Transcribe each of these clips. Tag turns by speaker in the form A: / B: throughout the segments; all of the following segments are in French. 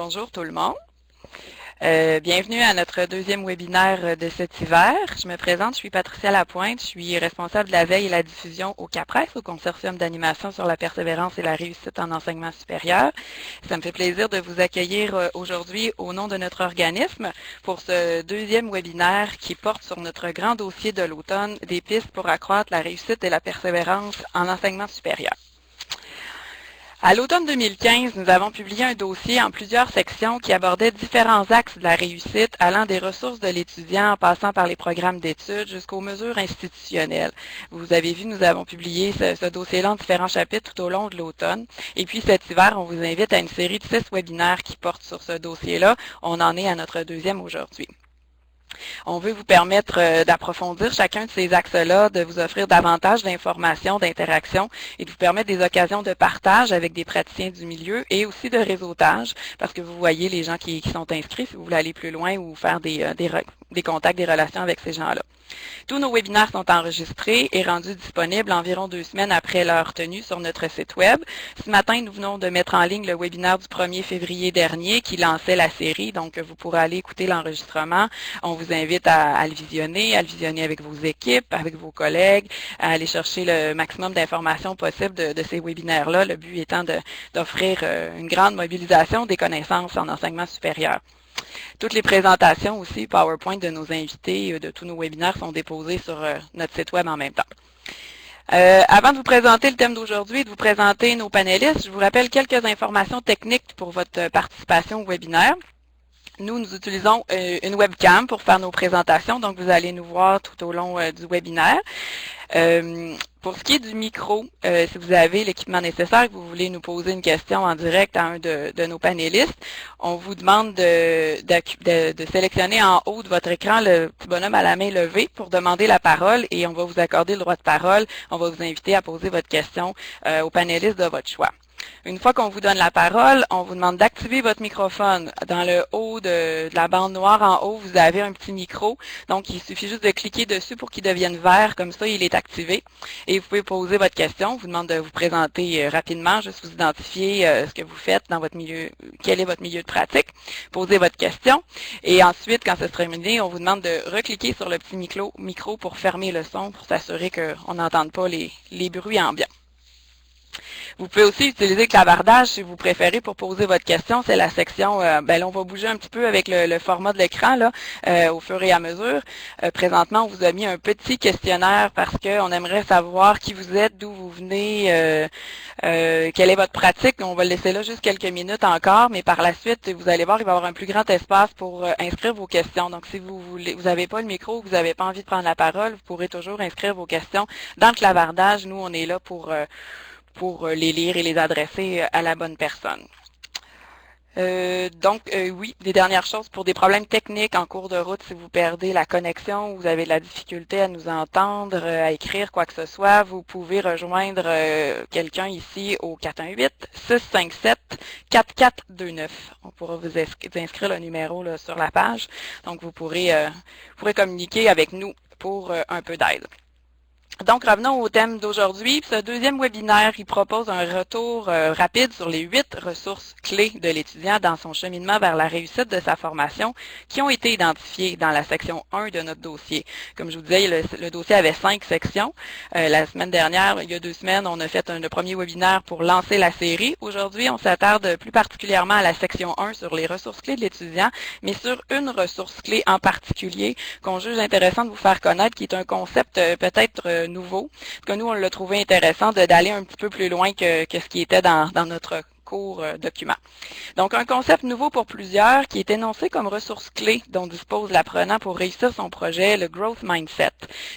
A: Bonjour tout le monde. Bienvenue à notre deuxième webinaire de cet hiver. Je me présente, je suis Patricia Lapointe, je suis responsable de la veille et la diffusion au CAPRES, au Consortium d'animation sur la persévérance et la réussite en enseignement supérieur. Ça me fait plaisir de vous accueillir aujourd'hui au nom de notre organisme pour ce deuxième webinaire qui porte sur notre grand dossier de l'automne, des pistes pour accroître la réussite et la persévérance en enseignement supérieur. À l'automne 2015, nous avons publié un dossier en plusieurs sections qui abordait différents axes de la réussite, allant des ressources de l'étudiant en passant par les programmes d'études jusqu'aux mesures institutionnelles. Vous avez vu, nous avons publié ce dossier-là en différents chapitres tout au long de l'automne. Et puis cet hiver, on vous invite à une série de 6 webinaires qui portent sur ce dossier-là. On en est à notre deuxième aujourd'hui. On veut vous permettre d'approfondir chacun de ces axes-là, de vous offrir davantage d'informations, d'interactions et de vous permettre des occasions de partage avec des praticiens du milieu et aussi de réseautage, parce que vous voyez les gens qui sont inscrits, si vous voulez aller plus loin ou faire des contacts, des relations avec ces gens-là. Tous nos webinaires sont enregistrés et rendus disponibles environ 2 semaines après leur tenue sur notre site web. Ce matin, nous venons de mettre en ligne le webinaire du 1er février dernier qui lançait la série, donc vous pourrez aller écouter l'enregistrement. On vous invite à le visionner avec vos équipes, avec vos collègues, à aller chercher le maximum d'informations possibles de ces webinaires-là, le but étant d'offrir une grande mobilisation des connaissances en enseignement supérieur. Toutes les présentations aussi, PowerPoint de nos invités, de tous nos webinaires sont déposés sur notre site web en même temps. Avant de vous présenter le thème d'aujourd'hui et de vous présenter nos panélistes, je vous rappelle quelques informations techniques pour votre participation au webinaire. Nous utilisons une webcam pour faire nos présentations, donc vous allez nous voir tout au long du webinaire. Pour ce qui est du micro, si vous avez l'équipement nécessaire, que vous voulez nous poser une question en direct à un de nos panélistes, on vous demande de sélectionner en haut de votre écran le petit bonhomme à la main levée pour demander la parole et on va vous accorder le droit de parole. On va vous inviter à poser votre question aux panélistes de votre choix. Une fois qu'on vous donne la parole, on vous demande d'activer votre microphone. Dans le haut de la bande noire en haut, vous avez un petit micro. Donc, il suffit juste de cliquer dessus pour qu'il devienne vert. Comme ça, il est activé. Et vous pouvez poser votre question. On vous demande de vous présenter rapidement, juste vous identifier ce que vous faites dans votre milieu, quel est votre milieu de pratique. Posez votre question. Et ensuite, quand ce sera terminé, on vous demande de recliquer sur le petit micro pour fermer le son, pour s'assurer qu'on n'entende pas les bruits ambiants. Vous pouvez aussi utiliser le clavardage si vous préférez pour poser votre question. C'est la section, là, on va bouger un petit peu avec le format de l'écran là, au fur et à mesure. Présentement, on vous a mis un petit questionnaire parce qu'on aimerait savoir qui vous êtes, d'où vous venez, quelle est votre pratique. On va le laisser là juste quelques minutes encore, mais par la suite, vous allez voir, il va y avoir un plus grand espace pour inscrire vos questions. Donc, si vous n'avez pas le micro, vous n'avez pas envie de prendre la parole, vous pourrez toujours inscrire vos questions dans le clavardage. Nous, on est là pour les lire et les adresser à la bonne personne. Oui, des dernières choses pour des problèmes techniques en cours de route, si vous perdez la connexion, vous avez de la difficulté à nous entendre, à écrire quoi que ce soit, vous pouvez rejoindre quelqu'un ici au 418-657-4429. On pourra vous inscrire le numéro là, sur la page. Donc, vous pourrez communiquer avec nous pour un peu d'aide. Donc, revenons au thème d'aujourd'hui. Ce deuxième webinaire, il propose un retour rapide sur les 8 ressources clés de l'étudiant dans son cheminement vers la réussite de sa formation qui ont été identifiées dans la section 1 de notre dossier. Comme je vous disais, le dossier avait 5 sections. La semaine dernière, il y a 2 semaines, on a fait le premier webinaire pour lancer la série. Aujourd'hui, on s'attarde plus particulièrement à la section 1 sur les ressources clés de l'étudiant, mais sur une ressource clé en particulier qu'on juge intéressant de vous faire connaître, qui est un concept peut-être nouveau. En tout cas, nous, on l'a trouvé intéressant d'aller un petit peu plus loin que ce qui était dans notre cours document. Donc, un concept nouveau pour plusieurs qui est énoncé comme ressource clé dont dispose l'apprenant pour réussir son projet, le Growth Mindset,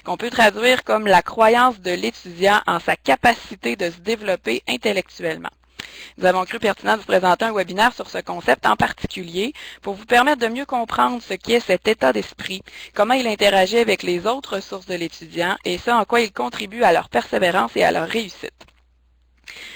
A: qu'on peut traduire comme la croyance de l'étudiant en sa capacité de se développer intellectuellement. Nous avons cru pertinent de vous présenter un webinaire sur ce concept en particulier pour vous permettre de mieux comprendre ce qu'est cet état d'esprit, comment il interagit avec les autres ressources de l'étudiant et ce en quoi il contribue à leur persévérance et à leur réussite.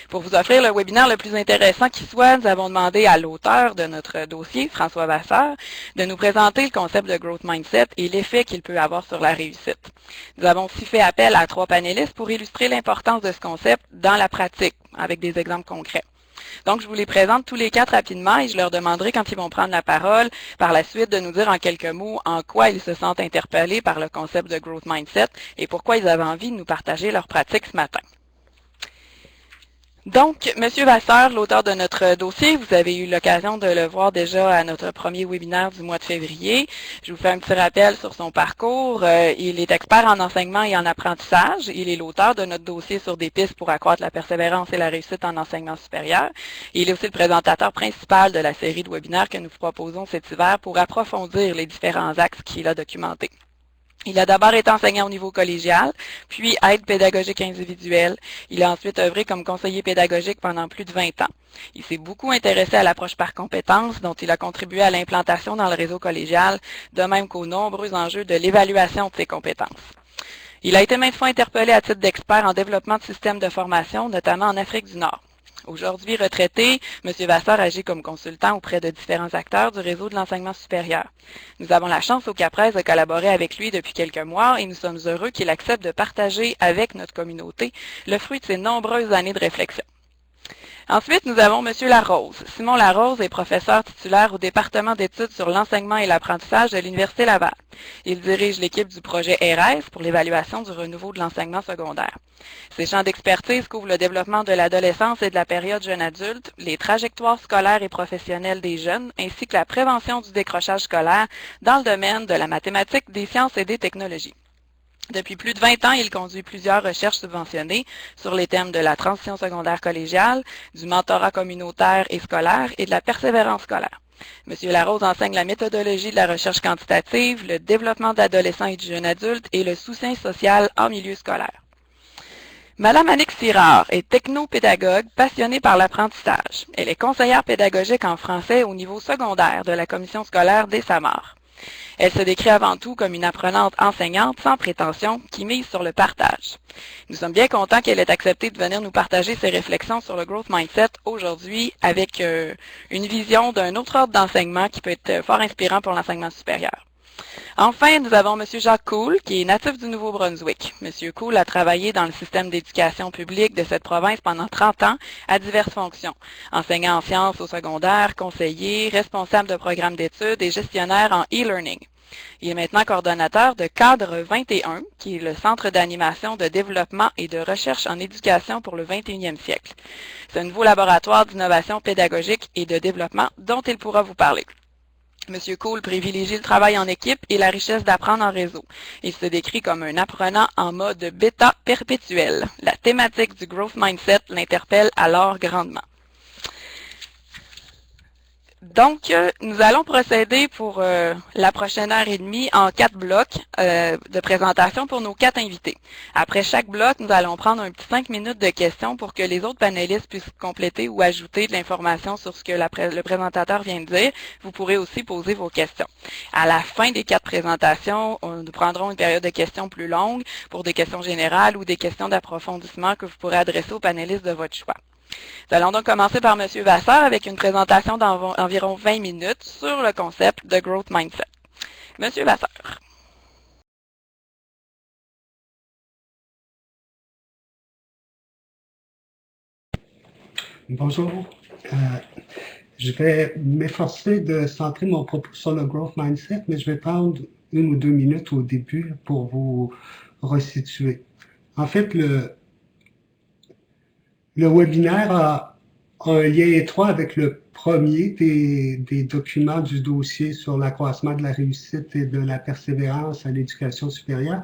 A: Pour vous offrir le webinaire le plus intéressant qui soit, nous avons demandé à l'auteur de notre dossier, François Vasseur, de nous présenter le concept de Growth Mindset et l'effet qu'il peut avoir sur la réussite. Nous avons aussi fait appel à 3 panélistes pour illustrer l'importance de ce concept dans la pratique, avec des exemples concrets. Donc, je vous les présente tous les quatre rapidement et je leur demanderai quand ils vont prendre la parole par la suite de nous dire en quelques mots en quoi ils se sentent interpellés par le concept de Growth Mindset et pourquoi ils avaient envie de nous partager leurs pratiques ce matin. Donc, Monsieur Vasseur, l'auteur de notre dossier, vous avez eu l'occasion de le voir déjà à notre premier webinaire du mois de février. Je vous fais un petit rappel sur son parcours. Il est expert en enseignement et en apprentissage. Il est l'auteur de notre dossier sur des pistes pour accroître la persévérance et la réussite en enseignement supérieur. Il est aussi le présentateur principal de la série de webinaires que nous proposons cet hiver pour approfondir les différents axes qu'il a documentés. Il a d'abord été enseignant au niveau collégial, puis aide pédagogique individuelle. Il a ensuite œuvré comme conseiller pédagogique pendant plus de 20 ans. Il s'est beaucoup intéressé à l'approche par compétences, dont il a contribué à l'implantation dans le réseau collégial, de même qu'aux nombreux enjeux de l'évaluation de ses compétences. Il a été maintes fois interpellé à titre d'expert en développement de systèmes de formation, notamment en Afrique du Nord. Aujourd'hui retraité, M. Vasseur agit comme consultant auprès de différents acteurs du réseau de l'enseignement supérieur. Nous avons la chance au CAPRES de collaborer avec lui depuis quelques mois et nous sommes heureux qu'il accepte de partager avec notre communauté le fruit de ses nombreuses années de réflexion. Ensuite, nous avons M. Larose. Simon Larose est professeur titulaire au département d'études sur l'enseignement et l'apprentissage de l'Université Laval. Il dirige l'équipe du projet RS pour l'évaluation du renouveau de l'enseignement secondaire. Ses champs d'expertise couvrent le développement de l'adolescence et de la période jeune adulte, les trajectoires scolaires et professionnelles des jeunes, ainsi que la prévention du décrochage scolaire dans le domaine de la mathématique, des sciences et des technologies. Depuis plus de 20 ans, il conduit plusieurs recherches subventionnées sur les thèmes de la transition secondaire collégiale, du mentorat communautaire et scolaire et de la persévérance scolaire. M. Larose enseigne la méthodologie de la recherche quantitative, le développement d'adolescents et de jeunes adultes et le soutien social en milieu scolaire. Madame Annick Sirard est technopédagogue passionnée par l'apprentissage. Elle est conseillère pédagogique en français au niveau secondaire de la commission scolaire des Samars. Elle se décrit avant tout comme une apprenante enseignante sans prétention qui mise sur le partage. Nous sommes bien contents qu'elle ait accepté de venir nous partager ses réflexions sur le Growth Mindset aujourd'hui avec une vision d'un autre ordre d'enseignement qui peut être fort inspirant pour l'enseignement supérieur. Enfin, nous avons M. Jacques Cool, qui est natif du Nouveau-Brunswick. M. Cool a travaillé dans le système d'éducation publique de cette province pendant 30 ans à diverses fonctions. Enseignant en sciences au secondaire, conseiller, responsable de programmes d'études et gestionnaire en e-learning. Il est maintenant coordonnateur de Cadre 21, qui est le centre d'animation, de développement et de recherche en éducation pour le 21e siècle. C'est un nouveau laboratoire d'innovation pédagogique et de développement dont il pourra vous parler. M. Cool privilégie le travail en équipe et la richesse d'apprendre en réseau. Il se décrit comme un apprenant en mode bêta perpétuel. La thématique du Growth Mindset l'interpelle alors grandement. Donc, nous allons procéder pour la prochaine heure et demie en 4 blocs de présentation pour nos 4 invités. Après chaque bloc, nous allons prendre un petit 5 minutes de questions pour que les autres panélistes puissent compléter ou ajouter de l'information sur ce que le présentateur vient de dire. Vous pourrez aussi poser vos questions. À la fin des 4 présentations, nous prendrons une période de questions plus longue pour des questions générales ou des questions d'approfondissement que vous pourrez adresser aux panélistes de votre choix. Nous allons donc commencer par M. Vasseur avec une présentation d'environ 20 minutes sur le concept de Growth Mindset. M. Vasseur.
B: Bonjour. Je vais m'efforcer de centrer mon propos sur le Growth Mindset, mais je vais prendre 1 ou 2 minutes au début pour vous resituer. En fait, le webinaire a un lien étroit avec le premier des documents du dossier sur l'accroissement de la réussite et de la persévérance à l'éducation supérieure,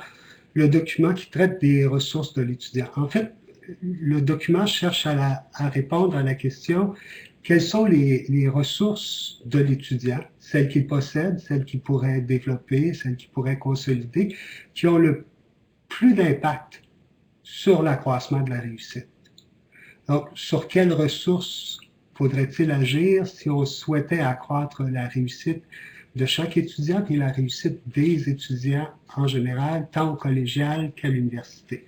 B: le document qui traite des ressources de l'étudiant. En fait, le document cherche à répondre à la question quelles sont les ressources de l'étudiant, celles qu'il possède, celles qu'il pourrait développer, celles qu'il pourrait consolider, qui ont le plus d'impact sur l'accroissement de la réussite. Donc, sur quelles ressources faudrait-il agir si on souhaitait accroître la réussite de chaque étudiant et la réussite des étudiants en général, tant au collégial qu'à l'université?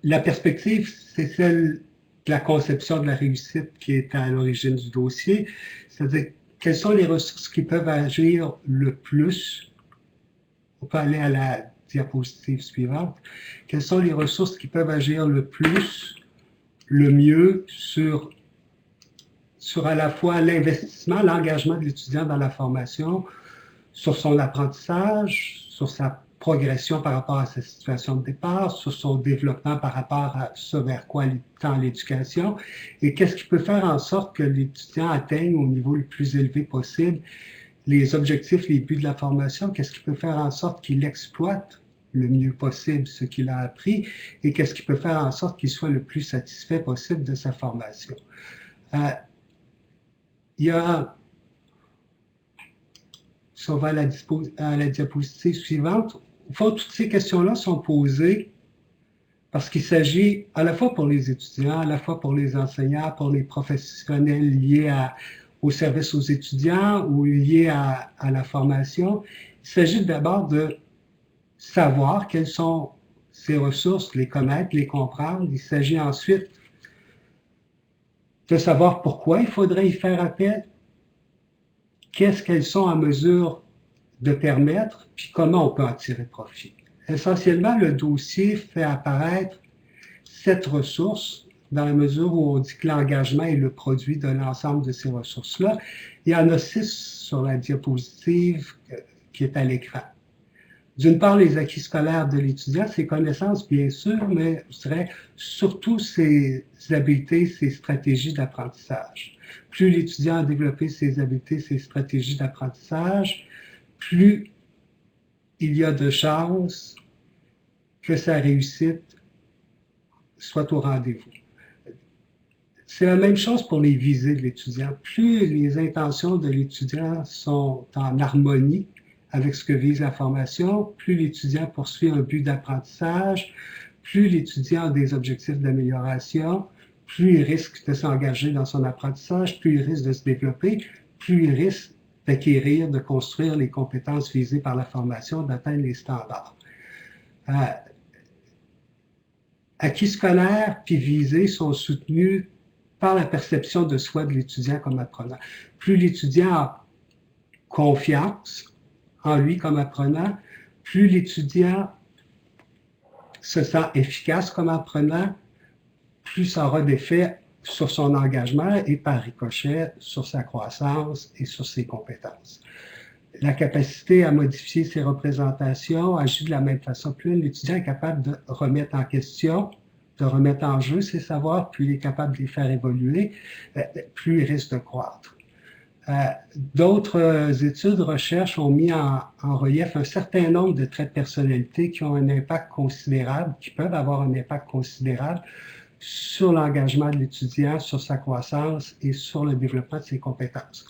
B: La perspective, c'est celle de la conception de la réussite qui est à l'origine du dossier, c'est-à-dire quelles sont les ressources qui peuvent agir le plus. On peut aller à la diapositive suivante. Quelles sont les ressources qui peuvent agir le plus le mieux sur à la fois l'investissement, l'engagement de l'étudiant dans la formation, sur son apprentissage, sur sa progression par rapport à sa situation de départ, sur son développement par rapport à ce vers quoi tend l'éducation, et qu'est-ce qui peut faire en sorte que l'étudiant atteigne au niveau le plus élevé possible les objectifs, les buts de la formation, qu'est-ce qui peut faire en sorte qu'il exploite le mieux possible ce qu'il a appris et qu'est-ce qui peut faire en sorte qu'il soit le plus satisfait possible de sa formation. Il y a, si on va à la diapositive suivante, au fond, toutes ces questions-là sont posées parce qu'il s'agit à la fois pour les étudiants, à la fois pour les enseignants, pour les professionnels liés au service aux étudiants ou liés à la formation. Il s'agit d'abord de savoir quelles sont ces ressources, les connaître, les comprendre. Il s'agit ensuite de savoir pourquoi il faudrait y faire appel, qu'est-ce qu'elles sont en mesure de permettre, puis comment on peut en tirer profit. Essentiellement, le dossier fait apparaître 7 ressources dans la mesure où on dit que l'engagement est le produit de l'ensemble de ces ressources-là. Il y en a 6 sur la diapositive qui est à l'écran. D'une part, les acquis scolaires de l'étudiant, ses connaissances, bien sûr, mais je dirais surtout ses habiletés, ses stratégies d'apprentissage. Plus l'étudiant a développé ses habiletés, ses stratégies d'apprentissage, plus il y a de chances que sa réussite soit au rendez-vous. C'est la même chose pour les visées de l'étudiant. Plus les intentions de l'étudiant sont en harmonie avec ce que vise la formation, plus l'étudiant poursuit un but d'apprentissage, plus l'étudiant a des objectifs d'amélioration, plus il risque de s'engager dans son apprentissage, plus il risque de se développer, plus il risque d'acquérir, de construire les compétences visées par la formation, d'atteindre les standards. Acquis scolaires puis visées sont soutenus par la perception de soi de l'étudiant comme apprenant. Plus l'étudiant a confiance en lui comme apprenant, plus l'étudiant se sent efficace comme apprenant, plus ça aura d'effet sur son engagement et par ricochet sur sa croissance et sur ses compétences. La capacité à modifier ses représentations agit de la même façon. Plus l'étudiant est capable de remettre en question, de remettre en jeu ses savoirs, plus il est capable de les faire évoluer, plus il risque de croître. D'autres études de recherche ont mis en relief un certain nombre de traits de personnalité qui ont un impact considérable, qui peuvent avoir un impact considérable sur l'engagement de l'étudiant, sur sa croissance et sur le développement de ses compétences.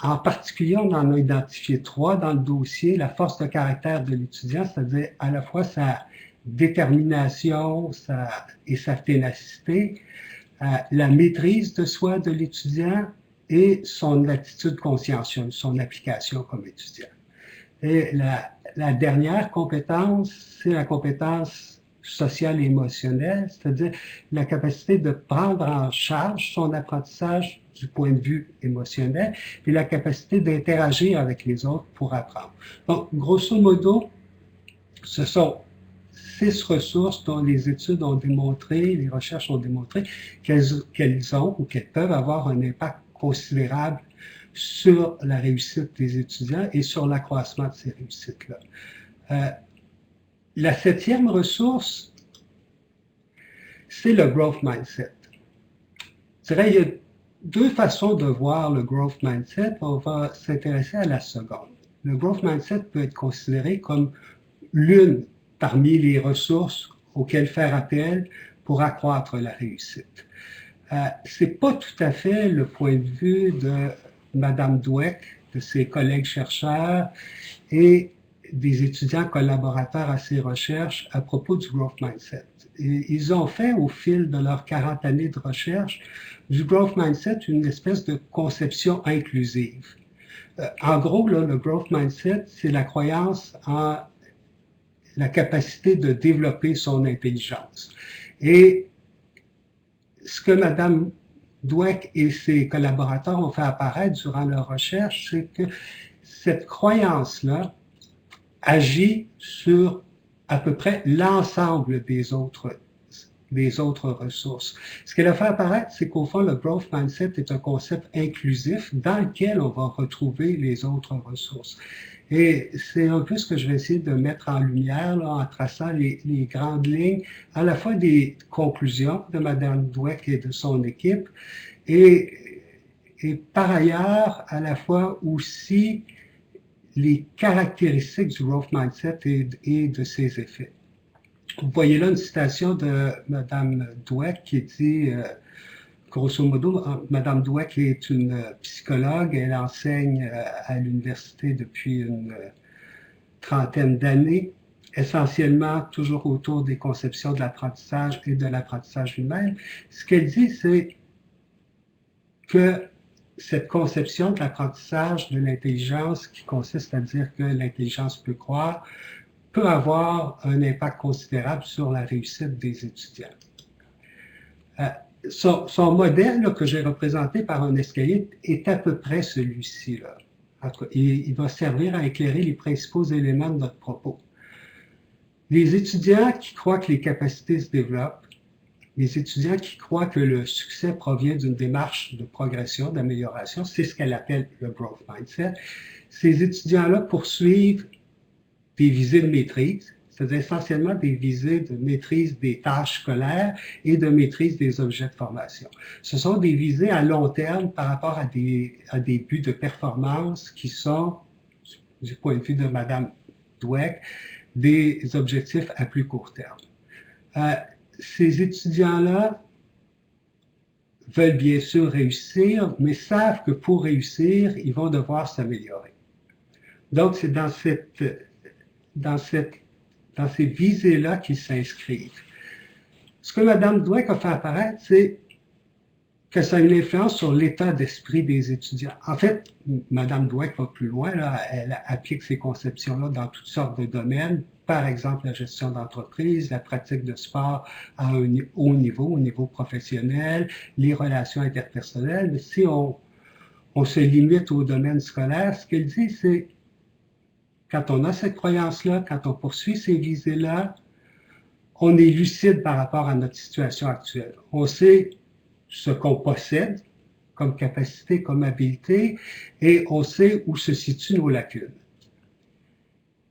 B: En particulier, on en a identifié 3 dans le dossier. La force de caractère de l'étudiant, c'est-à-dire à la fois sa détermination et sa ténacité, la maîtrise de soi de l'étudiant et son attitude consciencieuse, son application comme étudiant. Et la dernière compétence, c'est la compétence sociale et émotionnelle, c'est-à-dire la capacité de prendre en charge son apprentissage du point de vue émotionnel et la capacité d'interagir avec les autres pour apprendre. Donc, grosso modo, ce sont 6 ressources dont les études ont démontré, les recherches ont démontré qu'elles ont ou qu'elles peuvent avoir un impact considérable sur la réussite des étudiants et sur l'accroissement de ces réussites-là. La 7e ressource, c'est le growth mindset. Je dirais, il y a 2 façons de voir le growth mindset. On va s'intéresser à la seconde. Le growth mindset peut être considéré comme l'une parmi les ressources auxquelles faire appel pour accroître la réussite. C'est pas tout à fait le point de vue de Mme Dweck, de ses collègues chercheurs et des étudiants collaborateurs à ses recherches à propos du growth mindset. Et ils ont fait, au fil de leurs 40 années de recherche, du growth mindset une espèce de conception inclusive. En gros, là, le growth mindset, c'est la croyance en la capacité de développer son intelligence. Et ce que Mme Dweck et ses collaborateurs ont fait apparaître durant leur recherche, c'est que cette croyance-là agit sur à peu près l'ensemble des autres des autres ressources. Ce qu'elle a fait apparaître, c'est qu'au fond, le growth mindset est un concept inclusif dans lequel on va retrouver les autres ressources. Et c'est un peu ce que je vais essayer de mettre en lumière là, en traçant les grandes lignes, à la fois des conclusions de Mme Dweck et de son équipe, et par ailleurs, à la fois aussi les caractéristiques du growth mindset et de ses effets. Vous voyez là une citation de Mme Dweck qui dit, grosso modo, Mme Dweck est une psychologue, elle enseigne à l'université depuis une trentaine d'années, essentiellement toujours autour des conceptions de l'apprentissage et de l'apprentissage lui-même. Ce qu'elle dit, c'est que cette conception de l'apprentissage de l'intelligence, qui consiste à dire que l'intelligence peut croître, peut avoir un impact considérable sur la réussite des étudiants. Son modèle là, que j'ai représenté par un escalier est à peu près celui-ci. Il va servir à éclairer les principaux éléments de notre propos. Les étudiants qui croient que les capacités se développent, les étudiants qui croient que le succès provient d'une démarche de progression, d'amélioration, c'est ce qu'elle appelle le growth mindset. Ces étudiants-là poursuivent des visées de maîtrise, c'est-à-dire essentiellement des visées de maîtrise des tâches scolaires et de maîtrise des objets de formation. Ce sont des visées à long terme par rapport à des buts de performance qui sont, du point de vue de Mme Dweck, des objectifs à plus court terme. Ces étudiants-là veulent bien sûr réussir, mais savent que pour réussir, ils vont devoir s'améliorer. Donc, c'est dans ces visées-là qu'ils s'inscrivent. Ce que Mme Dweck a fait apparaître, c'est que ça a une influence sur l'état d'esprit des étudiants. En fait, Mme Dweck va plus loin, là, elle applique ces conceptions-là dans toutes sortes de domaines, par exemple la gestion d'entreprise, la pratique de sport à un haut niveau, au niveau professionnel, les relations interpersonnelles. Mais si on se limite au domaine scolaire, ce qu'elle dit, c'est quand on a cette croyance-là, quand on poursuit ces visées-là, on est lucide par rapport à notre situation actuelle. On sait ce qu'on possède comme capacité, comme habilité, et on sait où se situent nos lacunes.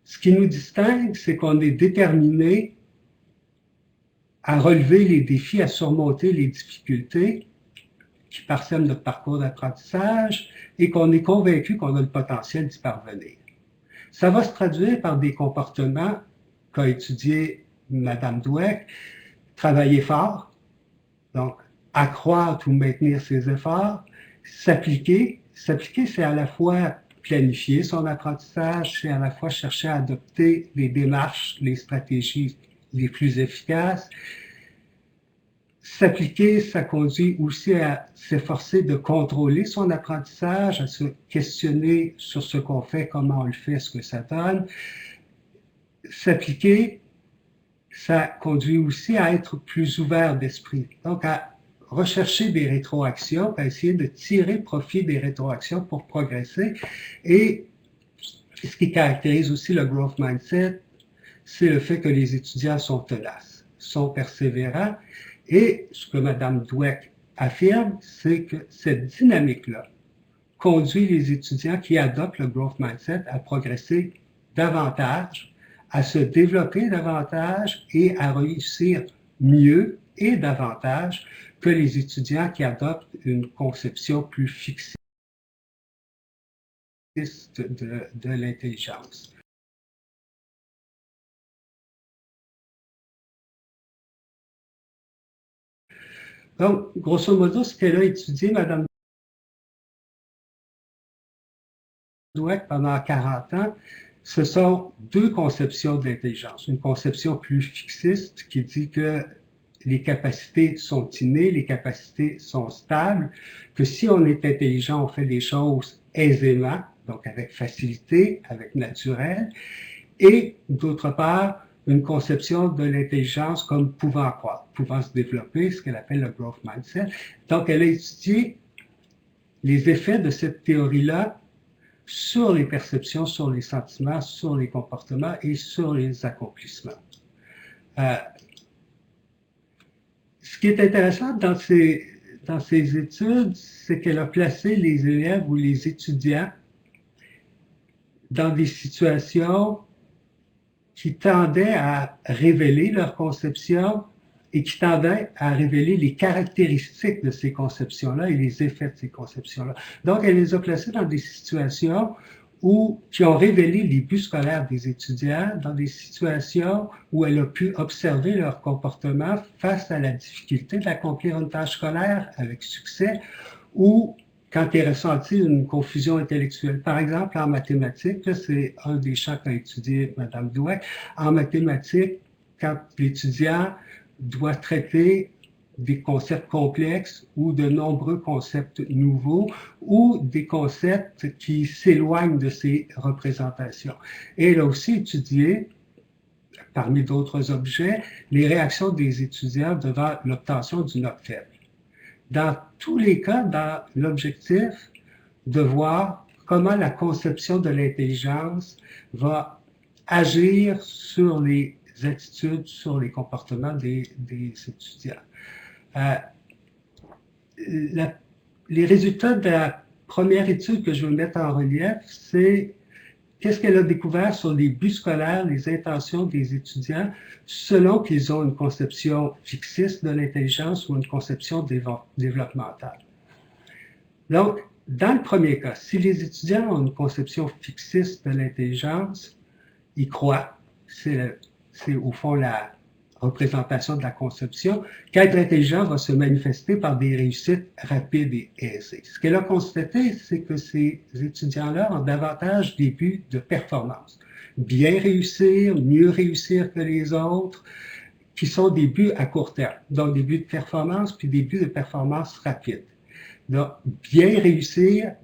B: Ce qui nous distingue, c'est qu'on est déterminé à relever les défis, à surmonter les difficultés qui parsèment notre parcours d'apprentissage et qu'on est convaincu qu'on a le potentiel d'y parvenir. Ça va se traduire par des comportements qu'a étudié Mme Dweck, travailler fort, donc accroître ou maintenir ses efforts, s'appliquer. S'appliquer, c'est à la fois planifier son apprentissage, c'est à la fois chercher à adopter les démarches, les stratégies les plus efficaces. S'appliquer, ça conduit aussi à s'efforcer de contrôler son apprentissage, à se questionner sur ce qu'on fait, comment on le fait, ce que ça donne. S'appliquer, ça conduit aussi à être plus ouvert d'esprit, donc à rechercher des rétroactions, à essayer de tirer profit des rétroactions pour progresser. Et ce qui caractérise aussi le growth mindset, c'est le fait que les étudiants sont tenaces, sont persévérants. Et ce que Mme Dweck affirme, c'est que cette dynamique-là conduit les étudiants qui adoptent le growth mindset à progresser davantage, à se développer davantage et à réussir mieux et davantage que les étudiants qui adoptent une conception plus fixiste de l'intelligence. Donc, grosso modo, ce qu'elle a étudié, Mme Dweck, pendant 40 ans, ce sont deux conceptions de l'intelligence. Une conception plus fixiste qui dit que les capacités sont innées, les capacités sont stables, que si on est intelligent, on fait des choses aisément, donc avec facilité, avec naturel, et d'autre part, une conception de l'intelligence comme pouvant croître, pouvant se développer, ce qu'elle appelle le growth mindset. Donc, elle a étudié les effets de cette théorie-là sur les perceptions, sur les sentiments, sur les comportements et sur les accomplissements. Ce qui est intéressant dans ces études, c'est qu'elle a placé les élèves ou les étudiants dans des situations qui tendaient à révéler leur conception et qui tendaient à révéler les caractéristiques de ces conceptions-là et les effets de ces conceptions-là. Donc, elle les a placés dans des situations qui ont révélé les buts scolaires des étudiants, dans des situations où elle a pu observer leur comportement face à la difficulté d'accomplir une tâche scolaire avec succès, ou quand est ressentie une confusion intellectuelle. Par exemple, en mathématiques, c'est un des champs qu'a étudié Mme Douek. En mathématiques, quand l'étudiant doit traiter des concepts complexes ou de nombreux concepts nouveaux ou des concepts qui s'éloignent de ces représentations. Et elle a aussi étudié, parmi d'autres objets, les réactions des étudiants devant l'obtention d'une note faible. Dans tous les cas, dans l'objectif de voir comment la conception de l'intelligence va agir sur les attitudes, sur les comportements des étudiants. Les résultats de la première étude que je veux mettre en relief, c'est qu'est-ce qu'elle a découvert sur les buts scolaires, les intentions des étudiants, selon qu'ils ont une conception fixiste de l'intelligence ou une conception développementale. Donc, dans le premier cas, si les étudiants ont une conception fixiste de l'intelligence, ils croient, c'est au fond la représentation de la conception, qu'être intelligent va se manifester par des réussites rapides et aisées. Ce qu'elle a constaté, c'est que ces étudiants-là ont davantage des buts de performance. Bien réussir, mieux réussir que les autres, qui sont des buts à court terme. Donc, des buts de performance, puis des buts de performance rapide. Donc, bien réussir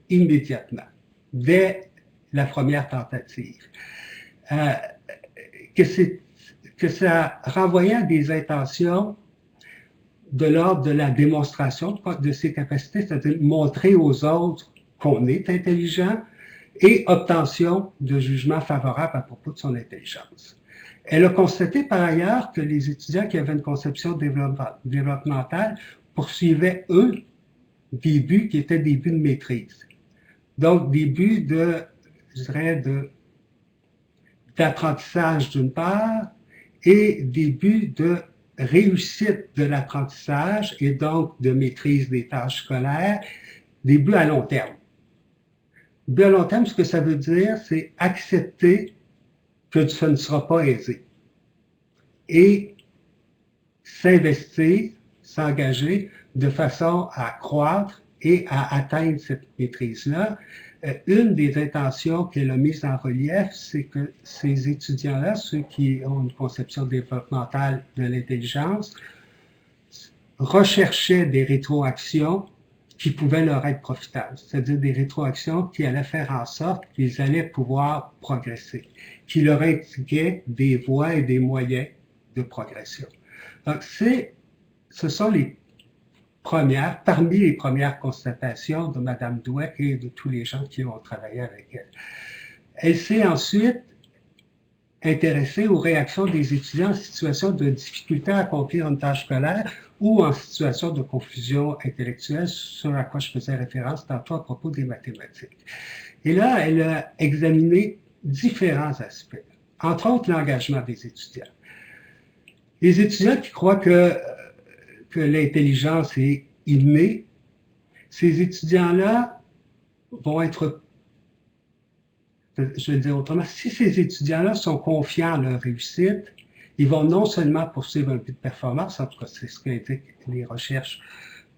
B: immédiatement, dès la première tentative. Que ça renvoyait à des intentions de l'ordre de la démonstration de ses capacités, c'est-à-dire montrer aux autres qu'on est intelligent et obtention de jugements favorables à propos de son intelligence. Elle a constaté par ailleurs que les étudiants qui avaient une conception développementale poursuivaient, eux, des buts qui étaient des buts de maîtrise. Donc, des buts d'apprentissage d'une part, et des buts de réussite de l'apprentissage et donc de maîtrise des tâches scolaires, des buts à long terme. Buts à long terme, ce que ça veut dire, c'est accepter que ça ne sera pas aisé et s'investir, s'engager de façon à croître et à atteindre cette maîtrise-là. Une des intentions qu'elle a mises en relief, c'est que ces étudiants-là, ceux qui ont une conception développementale de l'intelligence, recherchaient des rétroactions qui pouvaient leur être profitables, c'est-à-dire des rétroactions qui allaient faire en sorte qu'ils allaient pouvoir progresser, qui leur indiquaient des voies et des moyens de progression. Donc, ce sont parmi les premières constatations de Mme Douek et de tous les gens qui ont travaillé avec elle. Elle s'est ensuite intéressée aux réactions des étudiants en situation de difficulté à accomplir une tâche scolaire ou en situation de confusion intellectuelle, sur à quoi je faisais référence tantôt à propos des mathématiques. Et là, elle a examiné différents aspects, entre autres l'engagement des étudiants. Les étudiants qui croient que l'intelligence est innée, ces étudiants-là vont être, je vais le dire autrement, si ces étudiants-là sont confiants en leur réussite, ils vont non seulement poursuivre un but de performance, en tout cas c'est ce qu'indiquent les recherches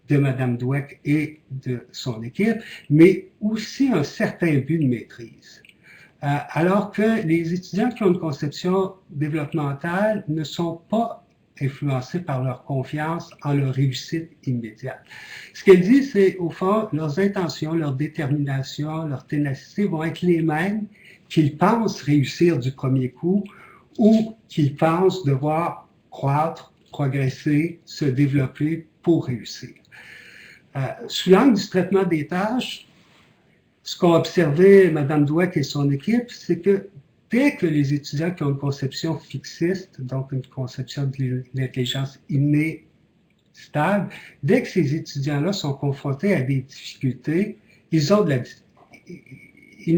B: de Mme Douek et de son équipe, mais aussi un certain but de maîtrise. Alors que les étudiants qui ont une conception développementale ne sont pas influencés par leur confiance en leur réussite immédiate. Ce qu'elle dit, c'est au fond, leurs intentions, leur détermination, leur ténacité vont être les mêmes qu'ils pensent réussir du premier coup ou qu'ils pensent devoir croître, progresser, se développer pour réussir. Sous l'angle du traitement des tâches, ce qu'ont observé Mme Douek et son équipe, c'est que dès que les étudiants qui ont une conception fixiste, donc une conception de l'intelligence innée, stable, dès que ces étudiants-là sont confrontés à des difficultés, ils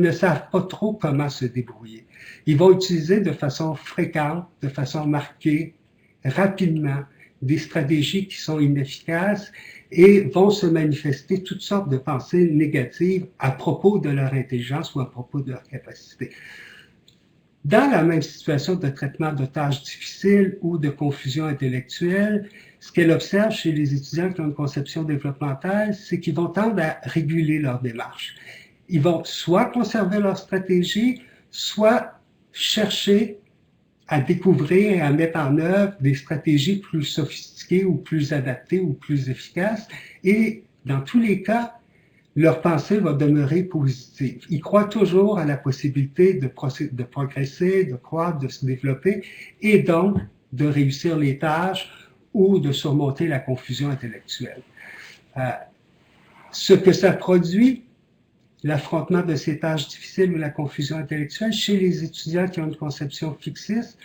B: ne savent pas trop comment se débrouiller. Ils vont utiliser de façon fréquente, de façon marquée, rapidement, des stratégies qui sont inefficaces et vont se manifester toutes sortes de pensées négatives à propos de leur intelligence ou à propos de leur capacité. Dans la même situation de traitement de tâches difficiles ou de confusion intellectuelle, ce qu'elle observe chez les étudiants qui ont une conception développementale, c'est qu'ils vont tendre à réguler leur démarche. Ils vont soit conserver leur stratégie, soit chercher à découvrir et à mettre en œuvre des stratégies plus sophistiquées ou plus adaptées ou plus efficaces. Et dans tous les cas, leur pensée va demeurer positive. Ils croient toujours à la possibilité de progresser, de croître, de se développer et donc de réussir les tâches ou de surmonter la confusion intellectuelle. Ce que ça produit, l'affrontement de ces tâches difficiles ou la confusion intellectuelle, chez les étudiants qui ont une conception fixiste,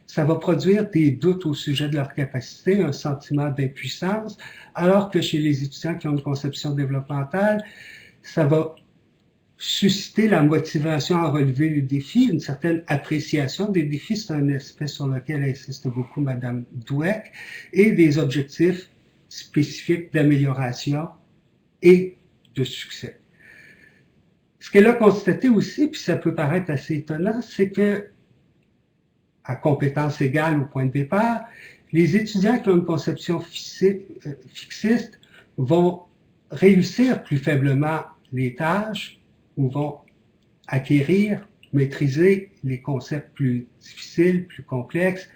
B: ça va produire des doutes au sujet de leur capacité, un sentiment d'impuissance, alors que chez les étudiants qui ont une conception développementale, ça va susciter la motivation à relever les défis, une certaine appréciation des défis, c'est un aspect sur lequel insiste beaucoup Mme Dweck, et des objectifs spécifiques d'amélioration et de succès. Ce qu'elle a constaté aussi, puis ça peut paraître assez étonnant, c'est que, à compétences égales au point de départ, les étudiants qui ont une conception fixiste vont réussir plus faiblement les tâches ou vont acquérir, maîtriser les concepts plus difficiles, plus complexes,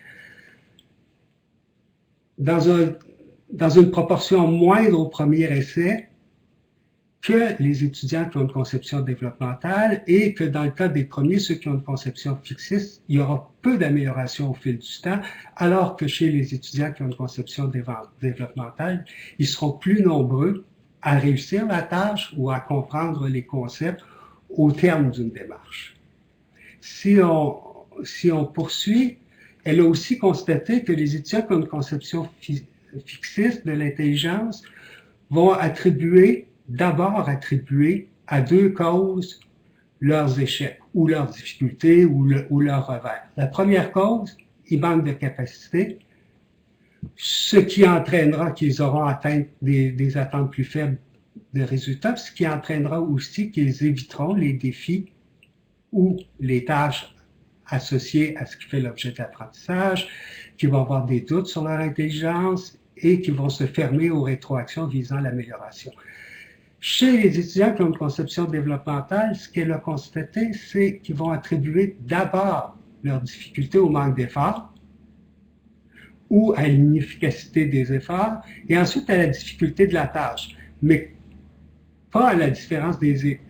B: dans une proportion moindre au premier essai que les étudiants qui ont une conception développementale et que dans le cas des premiers, ceux qui ont une conception fixiste, il y aura peu d'amélioration au fil du temps, alors que chez les étudiants qui ont une conception développementale, ils seront plus nombreux à réussir la tâche ou à comprendre les concepts au terme d'une démarche. Si on poursuit, elle a aussi constaté que les étudiants qui ont une conception fixiste de l'intelligence vont d'abord attribuer à deux causes leurs échecs ou leurs difficultés ou leurs revers. La première cause, ils manquent de capacité, ce qui entraînera qu'ils auront atteint des attentes plus faibles de résultats, ce qui entraînera aussi qu'ils éviteront les défis ou les tâches associées à ce qui fait l'objet de l'apprentissage, qui vont avoir des doutes sur leur intelligence et qui vont se fermer aux rétroactions visant l'amélioration. Chez les étudiants qui ont une conception développementale, ce qu'elle a constaté, c'est qu'ils vont attribuer d'abord leurs difficultés au manque d'efforts ou à l'inefficacité des efforts, et ensuite à la difficulté de la tâche, mais pas à la différence des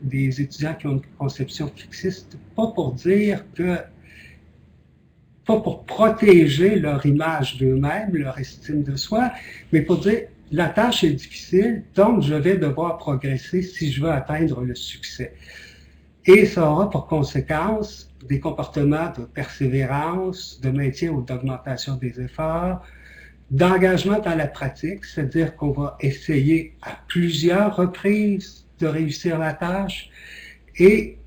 B: étudiants qui ont une conception fixiste, pas pour protéger leur image d'eux-mêmes, leur estime de soi, mais pour dire la tâche est difficile, donc je vais devoir progresser si je veux atteindre le succès. Et ça aura pour conséquence des comportements de persévérance, de maintien ou d'augmentation des efforts, d'engagement dans la pratique, c'est-à-dire qu'on va essayer à plusieurs reprises de réussir la tâche, et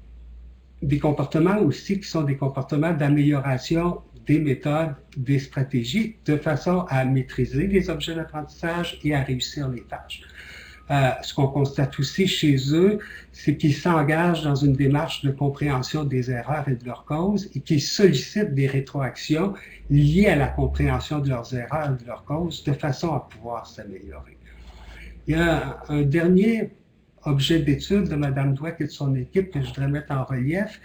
B: des comportements aussi qui sont des comportements d'amélioration des méthodes, des stratégies, de façon à maîtriser les objets d'apprentissage et à réussir les tâches. Ce qu'on constate aussi chez eux, c'est qu'ils s'engagent dans une démarche de compréhension des erreurs et de leurs causes et qu'ils sollicitent des rétroactions liées à la compréhension de leurs erreurs et de leurs causes de façon à pouvoir s'améliorer. Il y a un dernier objet d'étude de Mme Dweck et de son équipe que je voudrais mettre en relief,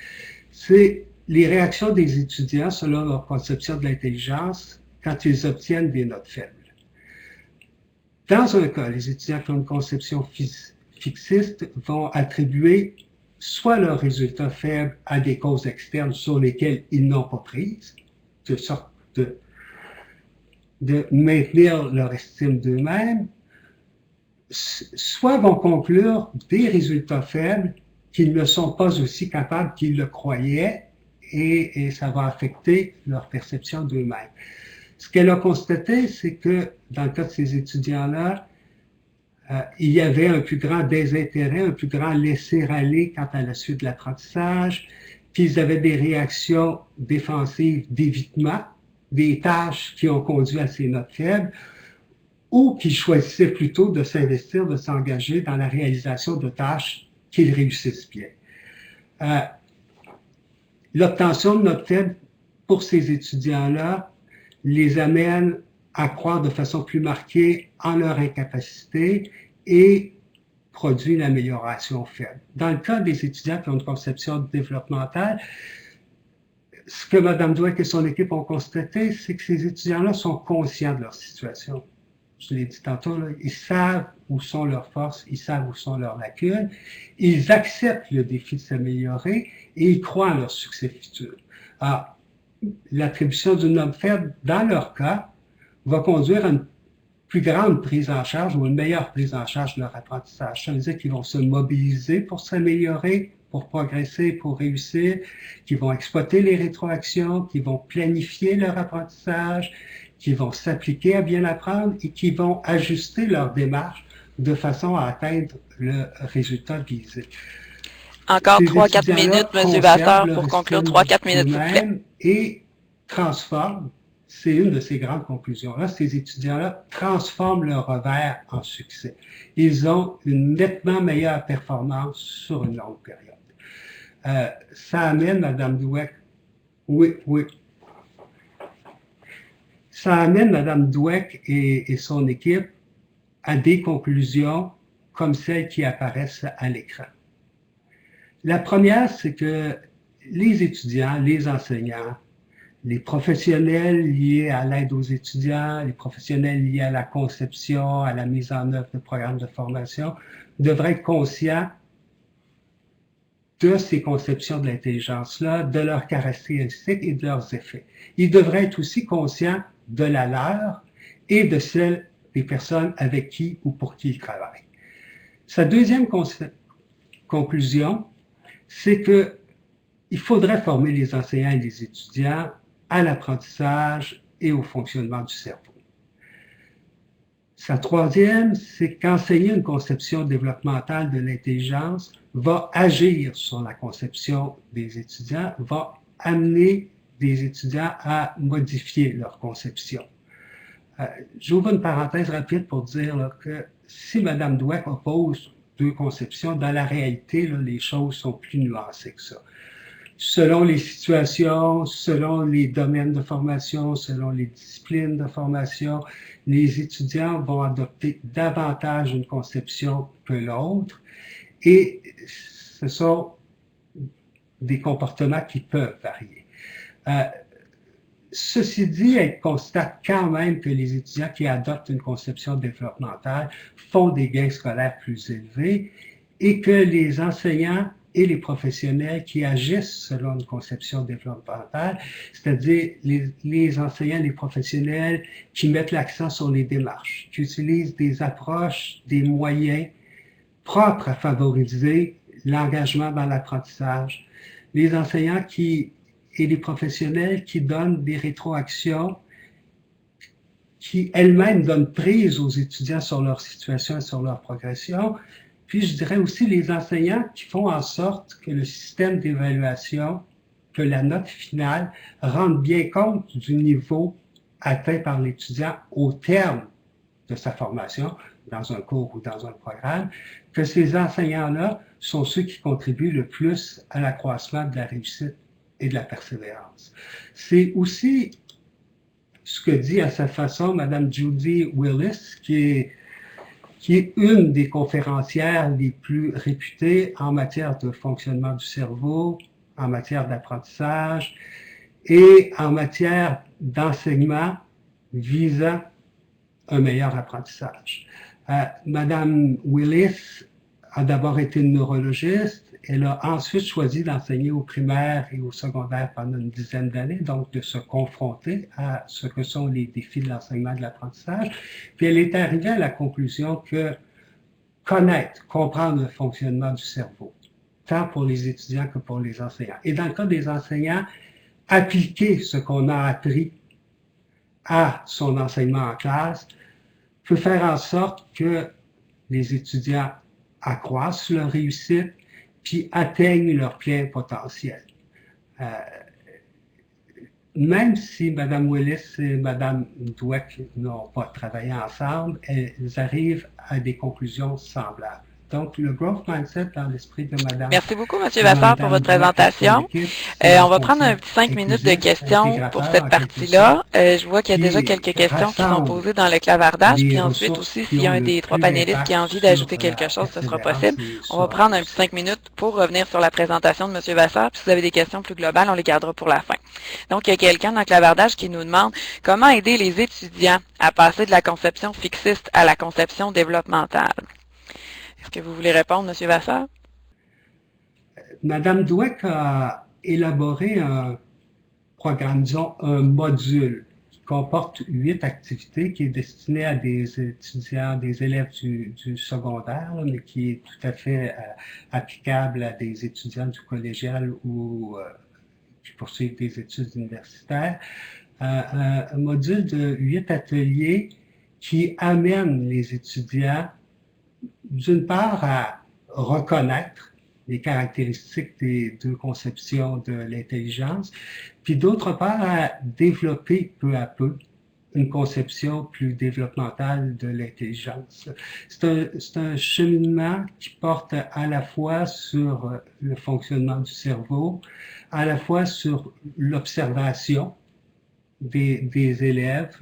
B: c'est les réactions des étudiants selon leur conception de l'intelligence quand ils obtiennent des notes faibles. Dans un cas, les étudiants qui ont une conception fixiste vont attribuer soit leurs résultats faibles à des causes externes sur lesquelles ils n'ont pas prise, de sorte de maintenir leur estime d'eux-mêmes, soit vont conclure des résultats faibles qu'ils ne sont pas aussi capables qu'ils le croyaient et ça va affecter leur perception d'eux-mêmes. Ce qu'elle a constaté, c'est que dans le cas de ces étudiants-là, il y avait un plus grand désintérêt, un plus grand laisser-aller quant à la suite de l'apprentissage, puis ils avaient des réactions défensives d'évitement, des tâches qui ont conduit à ces notes faibles, ou qui choisissaient plutôt de s'investir, de s'engager dans la réalisation de tâches qu'ils réussissent bien. L'obtention de notes faibles pour ces étudiants-là les amène à croire de façon plus marquée en leur incapacité et produit une amélioration faible. Dans le cas des étudiants qui ont une conception développementale, ce que Mme Dweck et son équipe ont constaté, c'est que ces étudiants-là sont conscients de leur situation. Je l'ai dit tantôt, là, ils savent où sont leurs forces, ils savent où sont leurs lacunes, ils acceptent le défi de s'améliorer et ils croient en leur succès futur. Alors, l'attribution d'une note faible, dans leur cas, va conduire à une plus grande prise en charge ou une meilleure prise en charge de leur apprentissage. Ça veut dire qu'ils vont se mobiliser pour s'améliorer, pour progresser, pour réussir, qu'ils vont exploiter les rétroactions, qu'ils vont planifier leur apprentissage, qu'ils vont s'appliquer à bien apprendre et qu'ils vont ajuster leur démarche de façon à atteindre le résultat visé.
A: Encore 3-4 minutes, M. Vasseur, pour conclure. 3-4 minutes, s'il vous plaît.
B: Et transforment, c'est une de ces grandes conclusions-là, ces étudiants-là transforment leur revers en succès. Ils ont une nettement meilleure performance sur une longue période. Ça amène Mme Dweck, ça amène Mme Dweck et son équipe à des conclusions comme celles qui apparaissent à l'écran. La première, c'est que les étudiants, les enseignants, les professionnels liés à l'aide aux étudiants, les professionnels liés à la conception, à la mise en œuvre de programmes de formation, devraient être conscients de ces conceptions de l'intelligence-là, de leurs caractéristiques et de leurs effets. Ils devraient être aussi conscients de la leur et de celle des personnes avec qui ou pour qui ils travaillent. Sa deuxième conclusion, c'est que il faudrait former les enseignants et les étudiants à l'apprentissage et au fonctionnement du cerveau. Sa troisième, c'est qu'enseigner une conception développementale de l'intelligence va agir sur la conception des étudiants, va amener des étudiants à modifier leur conception. J'ouvre une parenthèse rapide pour dire là, que si Mme Dweck oppose deux conceptions, dans la réalité, là, les choses sont plus nuancées que ça. Selon les situations, selon les domaines de formation, selon les disciplines de formation, les étudiants vont adopter davantage une conception que l'autre et ce sont des comportements qui peuvent varier. Ceci dit, elle constate quand même que les étudiants qui adoptent une conception développementale font des gains scolaires plus élevés et que les enseignants et les professionnels qui agissent selon une conception développementale, c'est-à-dire les enseignants, les professionnels qui mettent l'accent sur les démarches, qui utilisent des approches, des moyens propres à favoriser l'engagement dans l'apprentissage, les enseignants et les professionnels qui donnent des rétroactions qui elles-mêmes donnent prise aux étudiants sur leur situation et sur leur progression. Puis je dirais aussi les enseignants qui font en sorte que le système d'évaluation, que la note finale rende bien compte du niveau atteint par l'étudiant au terme de sa formation, dans un cours ou dans un programme, que ces enseignants-là sont ceux qui contribuent le plus à l'accroissement de la réussite et de la persévérance. C'est aussi ce que dit à sa façon Mme Judy Willis, qui est une des conférencières les plus réputées en matière de fonctionnement du cerveau, en matière d'apprentissage et en matière d'enseignement visant un meilleur apprentissage. Mme Willis a d'abord été une neurologiste. Elle a ensuite choisi d'enseigner au primaire et au secondaire pendant une dizaine d'années, donc de se confronter à ce que sont les défis de l'enseignement et de l'apprentissage. Puis elle est arrivée à la conclusion que connaître, comprendre le fonctionnement du cerveau, tant pour les étudiants que pour les enseignants. Et dans le cas des enseignants, appliquer ce qu'on a appris à son enseignement en classe peut faire en sorte que les étudiants accroissent leur réussite puis atteignent leur plein potentiel. Même si Mme Willis et Mme Dweck n'ont pas travaillé ensemble, elles arrivent à des conclusions semblables. Donc, le growth mindset dans l'esprit de Mme.
A: Merci beaucoup, M. Vasseur, pour votre présentation. On va prendre un petit 5 minutes de questions pour cette partie-là. Je vois qu'il y a déjà quelques questions qui sont posées dans le clavardage. Puis ensuite aussi, s'il y a un des trois panélistes qui a envie d'ajouter quelque chose, ce sera possible. On va prendre un petit 5 minutes pour revenir sur la présentation de M. Vasseur. Puis si vous avez des questions plus globales, on les gardera pour la fin. Donc, il y a quelqu'un dans le clavardage qui nous demande comment aider les étudiants à passer de la conception fixiste à la conception développementale. Est-ce que vous voulez répondre, M. Vasseur?
B: Mme Dweck a élaboré un programme, disons un module, qui comporte 8 activités, qui est destiné à des étudiants, des élèves du secondaire, mais qui est tout à fait applicable à des étudiants du collégial ou qui poursuivent des études universitaires. Un module de 8 ateliers qui amène les étudiants d'une part à reconnaître les caractéristiques des deux conceptions de l'intelligence, puis d'autre part à développer peu à peu une conception plus développementale de l'intelligence. C'est un cheminement qui porte à la fois sur le fonctionnement du cerveau, à la fois sur l'observation des élèves,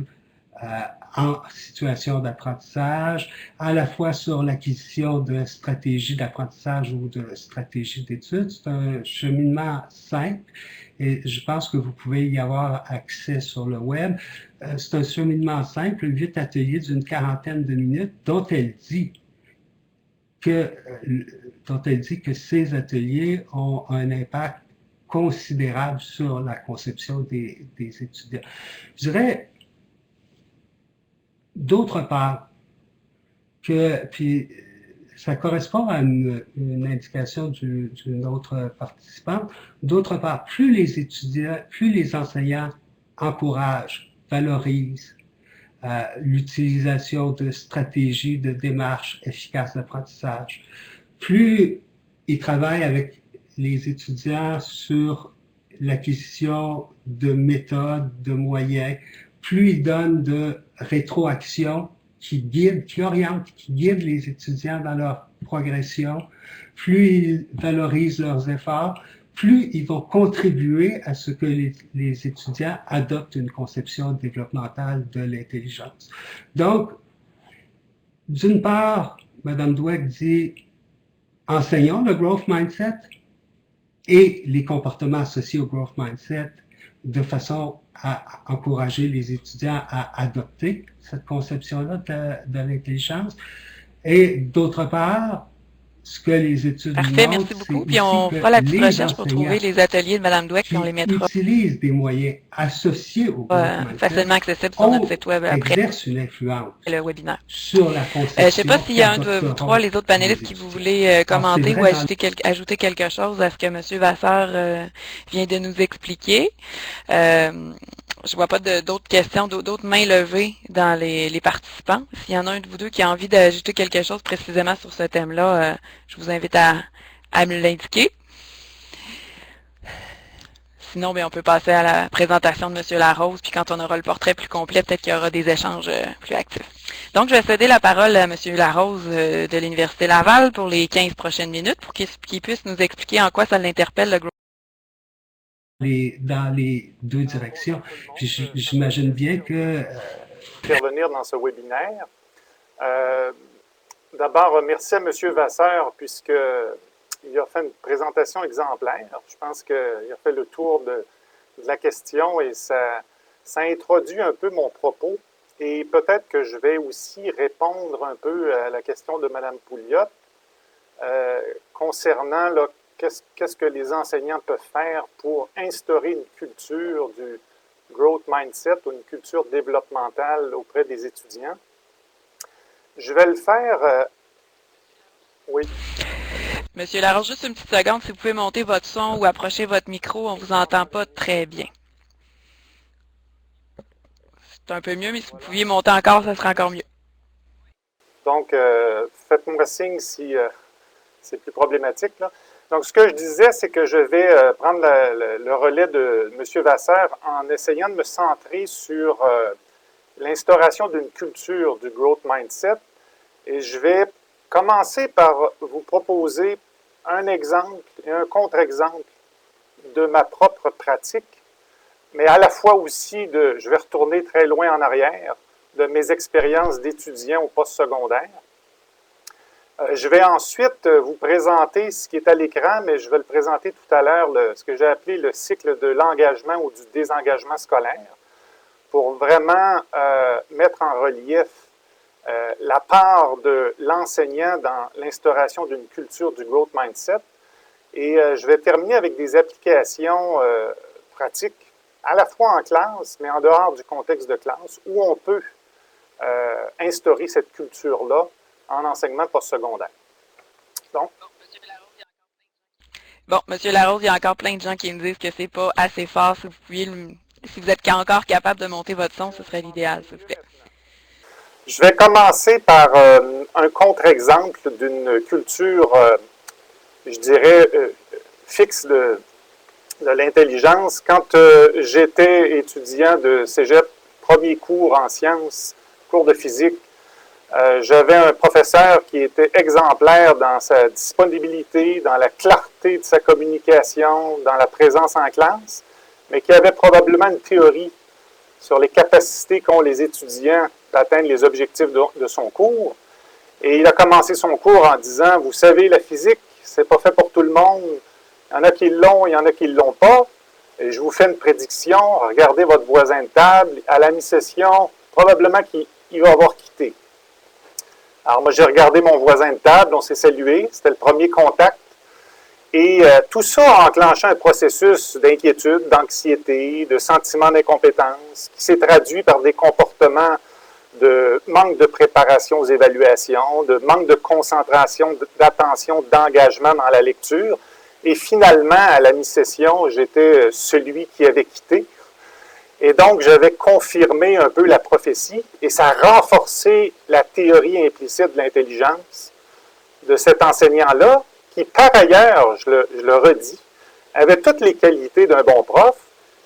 B: en situation d'apprentissage, à la fois sur l'acquisition de stratégies d'apprentissage ou de stratégies d'études. C'est un cheminement simple et je pense que vous pouvez y avoir accès sur le web. C'est un cheminement simple, 8 ateliers d'une 40aine de minutes dont elle dit que ces ateliers ont un impact considérable sur la conception des étudiants. Je dirais, d'autre part, puis ça correspond à une indication d'une autre participante, d'autre part, plus les étudiants, plus les enseignants encouragent, valorisent l'utilisation de stratégies de démarches efficaces d'apprentissage, plus ils travaillent avec les étudiants sur l'acquisition de méthodes, de moyens, plus ils donnent de rétroaction qui guide, qui oriente, qui guide les étudiants dans leur progression, plus ils valorisent leurs efforts, plus ils vont contribuer à ce que les étudiants adoptent une conception développementale de l'intelligence. Donc, d'une part, Mme Dweck dit, enseignons le growth mindset et les comportements associés au growth mindset de façon à encourager les étudiants à adopter cette conception-là de l'intelligence. Et d'autre part, ce que les études
A: Parfait, merci beaucoup. Puis on fera la petite recherche pour trouver les ateliers de Mme Dweck, puis on les mettra.
B: Utilisent des moyens associés au
A: facilement accessibles sur notre site web après
B: exerce une influence
A: le webinaire.
B: Sur la conception.
A: Je ne sais pas s'il y a un de vous trois, les autres panélistes, qui vous voulez commenter ou ajouter quelque chose à ce que M. Vasseur vient de nous expliquer. Je ne vois pas d'autres questions, d'autres mains levées dans les participants. S'il y en a un de vous deux qui a envie d'ajouter quelque chose précisément sur ce thème-là, je vous invite à me l'indiquer. Sinon, on peut passer à la présentation de M. Larose, puis quand on aura le portrait plus complet, peut-être qu'il y aura des échanges plus actifs. Donc, je vais céder la parole à M. Larose de l'Université Laval pour les 15 prochaines minutes pour qu'il puisse nous expliquer en quoi ça l'interpelle le groupe.
B: Dans les deux directions. Puis j'imagine bien que...
C: intervenir dans ce webinaire. D'abord, merci à M. Vasseur, puisqu'il a fait une présentation exemplaire. Je pense qu'il a fait le tour de la question et ça introduit un peu mon propos. Et peut-être que je vais aussi répondre un peu à la question de Mme Pouliot concernant qu'est-ce que les enseignants peuvent faire pour instaurer une culture du growth mindset ou une culture développementale auprès des étudiants. Je vais le faire... oui.
A: Monsieur Larouche, juste une petite seconde, si vous pouvez monter votre son ou approcher votre micro, on vous entend pas très bien. C'est un peu mieux, mais si vous pouviez monter encore, ça serait encore mieux.
C: Donc, faites-moi signe si c'est plus problématique, là. Donc, ce que je disais, c'est que je vais prendre le relais de M. Vasseur en essayant de me centrer sur l'instauration d'une culture du growth mindset. Et je vais commencer par vous proposer un exemple et un contre-exemple de ma propre pratique, mais à la fois aussi je vais retourner très loin en arrière, de mes expériences d'étudiant au postsecondaire. Je vais ensuite vous présenter ce qui est à l'écran, mais je vais le présenter tout à l'heure, ce que j'ai appelé le cycle de l'engagement ou du désengagement scolaire, pour vraiment mettre en relief la part de l'enseignant dans l'instauration d'une culture du growth mindset. Et je vais terminer avec des applications pratiques, à la fois en classe, mais en dehors du contexte de classe, où on peut instaurer cette culture-là en enseignement postsecondaire. Donc,
A: Bon, Monsieur Larose, il y a encore plein de gens qui me disent que c'est pas assez fort. Si vous pouviez, si vous êtes encore capable de monter votre son, ce serait l'idéal, s'il vous plaît.
C: Je vais commencer par un contre-exemple d'une culture, je dirais, fixe de l'intelligence. Quand j'étais étudiant de cégep, premier cours en sciences, cours de physique, j'avais un professeur qui était exemplaire dans sa disponibilité, dans la clarté de sa communication, dans la présence en classe, mais qui avait probablement une théorie sur les capacités qu'ont les étudiants d'atteindre les objectifs de son cours. Et il a commencé son cours en disant, vous savez, la physique, c'est pas fait pour tout le monde. Il y en a qui l'ont, il y en a qui ne l'ont pas. Et je vous fais une prédiction, regardez votre voisin de table, à la mi-session, probablement qu'il va avoir quitté. Alors moi, j'ai regardé mon voisin de table, on s'est salué, c'était le premier contact. Et tout ça a enclenché un processus d'inquiétude, d'anxiété, de sentiment d'incompétence, qui s'est traduit par des comportements de manque de préparation aux évaluations, de manque de concentration, d'attention, d'engagement dans la lecture. Et finalement, à la mi-session, j'étais celui qui avait quitté. Et donc, j'avais confirmé un peu la prophétie, et ça a renforcé la théorie implicite de l'intelligence de cet enseignant-là, qui, par ailleurs, je le redis, avait toutes les qualités d'un bon prof,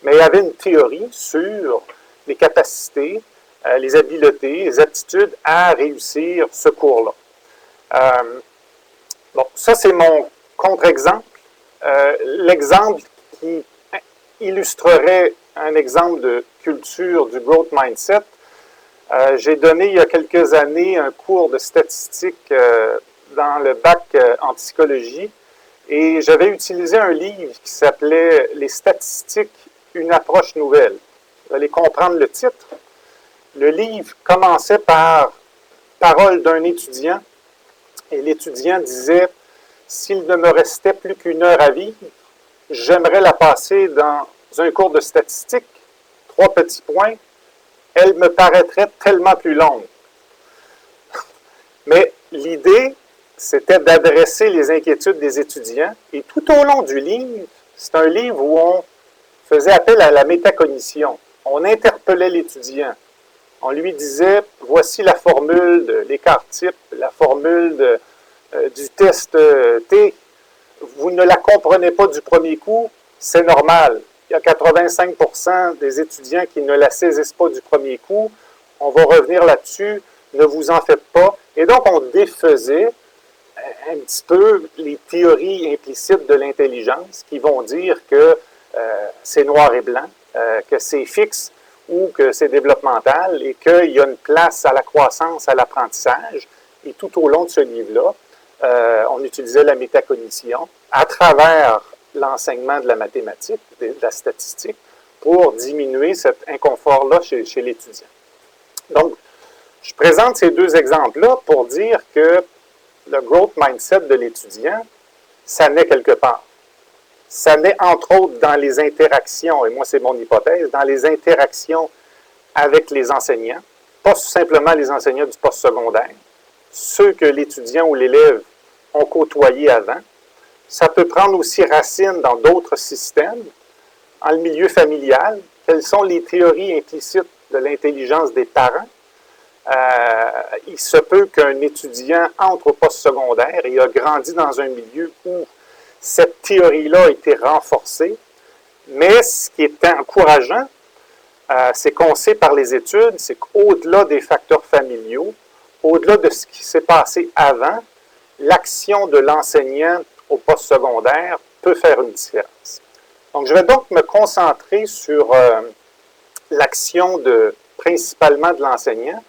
C: mais il avait une théorie sur les capacités, les habiletés, les aptitudes à réussir ce cours-là. Bon, ça, c'est mon contre-exemple. L'exemple qui illustrerait un exemple de culture du growth mindset. J'ai donné il y a quelques années un cours de statistique dans le bac en psychologie et j'avais utilisé un livre qui s'appelait « Les statistiques, une approche nouvelle ». Vous allez comprendre le titre. Le livre commençait par parole d'un étudiant et l'étudiant disait « S'il ne me restait plus qu'une heure à vivre, j'aimerais la passer dans un cours de statistique, 3 petits points, elle me paraîtrait tellement plus longue. » Mais l'idée, c'était d'adresser les inquiétudes des étudiants. Et tout au long du livre, c'est un livre où on faisait appel à la métacognition. On interpellait l'étudiant. On lui disait, voici la formule de l'écart type, la formule du test T. Vous ne la comprenez pas du premier coup, c'est normal. Il y a 85% des étudiants qui ne la saisissent pas du premier coup. On va revenir là-dessus, ne vous en faites pas. Et donc, on défaisait un petit peu les théories implicites de l'intelligence qui vont dire que c'est noir et blanc, que c'est fixe ou que c'est développemental et qu'il y a une place à la croissance, à l'apprentissage. Et tout au long de ce livre-là, on utilisait la métacognition à travers l'enseignement de la mathématique, de la statistique, pour diminuer cet inconfort-là chez l'étudiant. Donc, je présente ces deux exemples-là pour dire que le growth mindset de l'étudiant, ça naît quelque part. Ça naît entre autres dans les interactions, et moi c'est mon hypothèse, dans les interactions avec les enseignants, pas simplement les enseignants du postsecondaire, ceux que l'étudiant ou l'élève ont côtoyés avant, Ça peut prendre aussi racine dans d'autres systèmes, en le milieu familial. Quelles sont les théories implicites de l'intelligence des parents? Il se peut qu'un étudiant entre au postsecondaire et a grandi dans un milieu où cette théorie-là a été renforcée, mais ce qui est encourageant, c'est qu'on sait par les études, c'est qu'au-delà des facteurs familiaux, au-delà de ce qui s'est passé avant, l'action de l'enseignant au postsecondaire peut faire une différence. Donc, je vais donc me concentrer sur l'action principalement de l'enseignant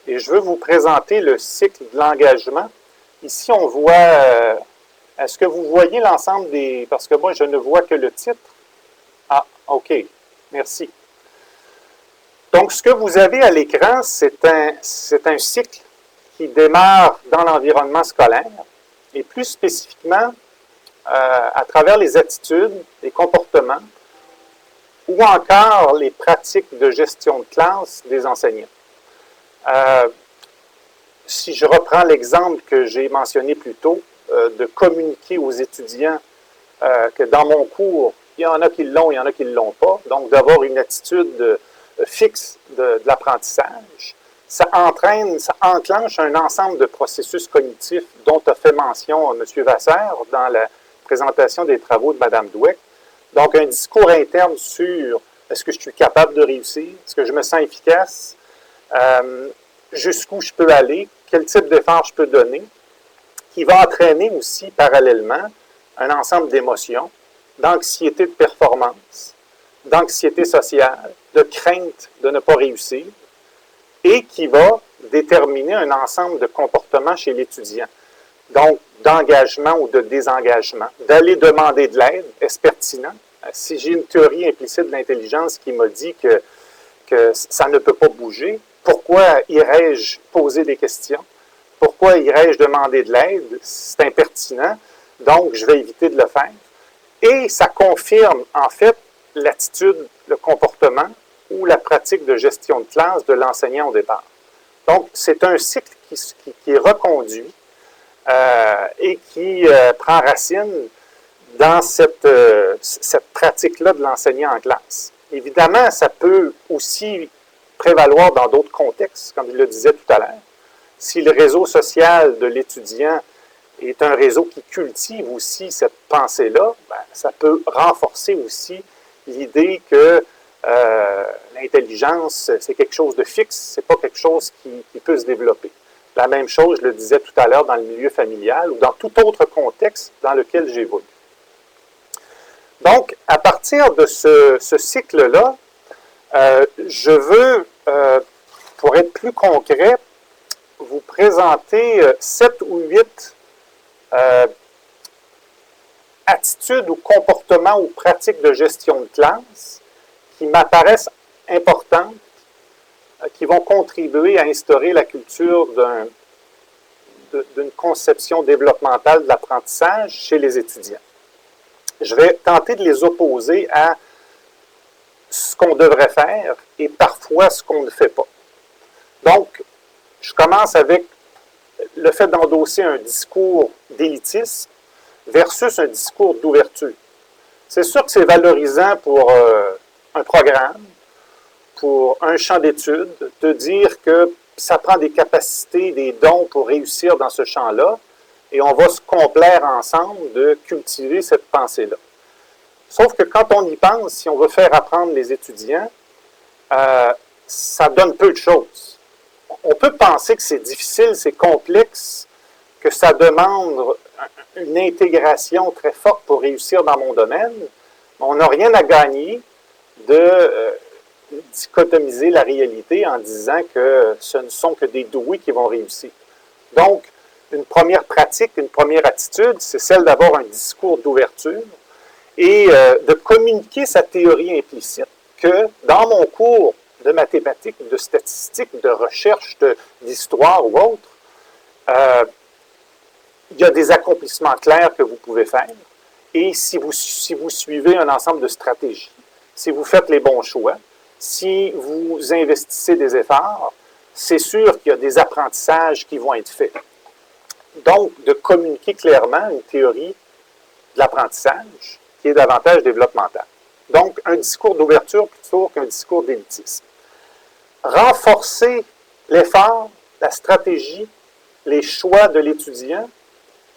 C: et je veux vous présenter le cycle de l'engagement. Ici, on voit, est-ce que vous voyez l'ensemble des, parce que moi, je ne vois que le titre. Ah, OK, merci. Donc, ce que vous avez à l'écran, c'est un cycle qui démarre dans l'environnement scolaire et plus spécifiquement à travers les attitudes, les comportements ou encore les pratiques de gestion de classe des enseignants. Si je reprends l'exemple que j'ai mentionné plus tôt, de communiquer aux étudiants que dans mon cours, il y en a qui l'ont, il y en a qui ne l'ont pas, donc d'avoir une attitude fixe de l'apprentissage, ça enclenche un ensemble de processus cognitifs dont a fait mention M. Vasseur dans la présentation des travaux de Mme Dweck. Donc, un discours interne sur est-ce que je suis capable de réussir, est-ce que je me sens efficace, jusqu'où je peux aller, quel type d'effort je peux donner, qui va entraîner aussi parallèlement un ensemble d'émotions, d'anxiété de performance, d'anxiété sociale, de crainte de ne pas réussir, et qui va déterminer un ensemble de comportements chez l'étudiant. Donc, d'engagement ou de désengagement, d'aller demander de l'aide, est-ce pertinent? Si j'ai une théorie implicite de l'intelligence qui m'a dit que ça ne peut pas bouger, pourquoi irais-je poser des questions? Pourquoi irais-je demander de l'aide? C'est impertinent, donc je vais éviter de le faire. Et ça confirme, en fait, l'attitude, le comportement ou la pratique de gestion de classe de l'enseignant au départ. Donc, c'est un cycle qui est reconduit et qui prend racine dans cette pratique-là de l'enseignant en classe. Évidemment, ça peut aussi prévaloir dans d'autres contextes, comme je le disais tout à l'heure. Si le réseau social de l'étudiant est un réseau qui cultive aussi cette pensée-là, ben, ça peut renforcer aussi l'idée que l'intelligence, c'est quelque chose de fixe, c'est pas quelque chose qui peut se développer. La même chose, je le disais tout à l'heure, dans le milieu familial ou dans tout autre contexte dans lequel j'évolue. Donc, à partir de ce cycle-là, je veux, pour être plus concret, vous présenter 7 ou 8 attitudes ou comportements ou pratiques de gestion de classe qui m'apparaissent importantes, qui vont contribuer à instaurer la culture d'une conception développementale de l'apprentissage chez les étudiants. Je vais tenter de les opposer à ce qu'on devrait faire et parfois ce qu'on ne fait pas. Donc, je commence avec le fait d'endosser un discours d'élitisme versus un discours d'ouverture. C'est sûr que c'est valorisant pour un programme, pour un champ d'études, de dire que ça prend des capacités, des dons pour réussir dans ce champ-là, et on va se complaire ensemble de cultiver cette pensée-là. Sauf que quand on y pense, si on veut faire apprendre les étudiants, ça donne peu de choses. On peut penser que c'est difficile, c'est complexe, que ça demande une intégration très forte pour réussir dans mon domaine, mais on n'a rien à gagner de dichotomiser la réalité en disant que ce ne sont que des doués qui vont réussir. Donc, une première pratique, une première attitude, c'est celle d'avoir un discours d'ouverture et de communiquer sa théorie implicite que dans mon cours de mathématiques, de statistiques, de recherche, d'histoire ou autre, il y a des accomplissements clairs que vous pouvez faire. Et si vous suivez un ensemble de stratégies, si vous faites les bons choix, si vous investissez des efforts, c'est sûr qu'il y a des apprentissages qui vont être faits. Donc, de communiquer clairement une théorie de l'apprentissage qui est davantage développemental. Donc, un discours d'ouverture plutôt qu'un discours d'élitisme. Renforcer l'effort, la stratégie, les choix de l'étudiant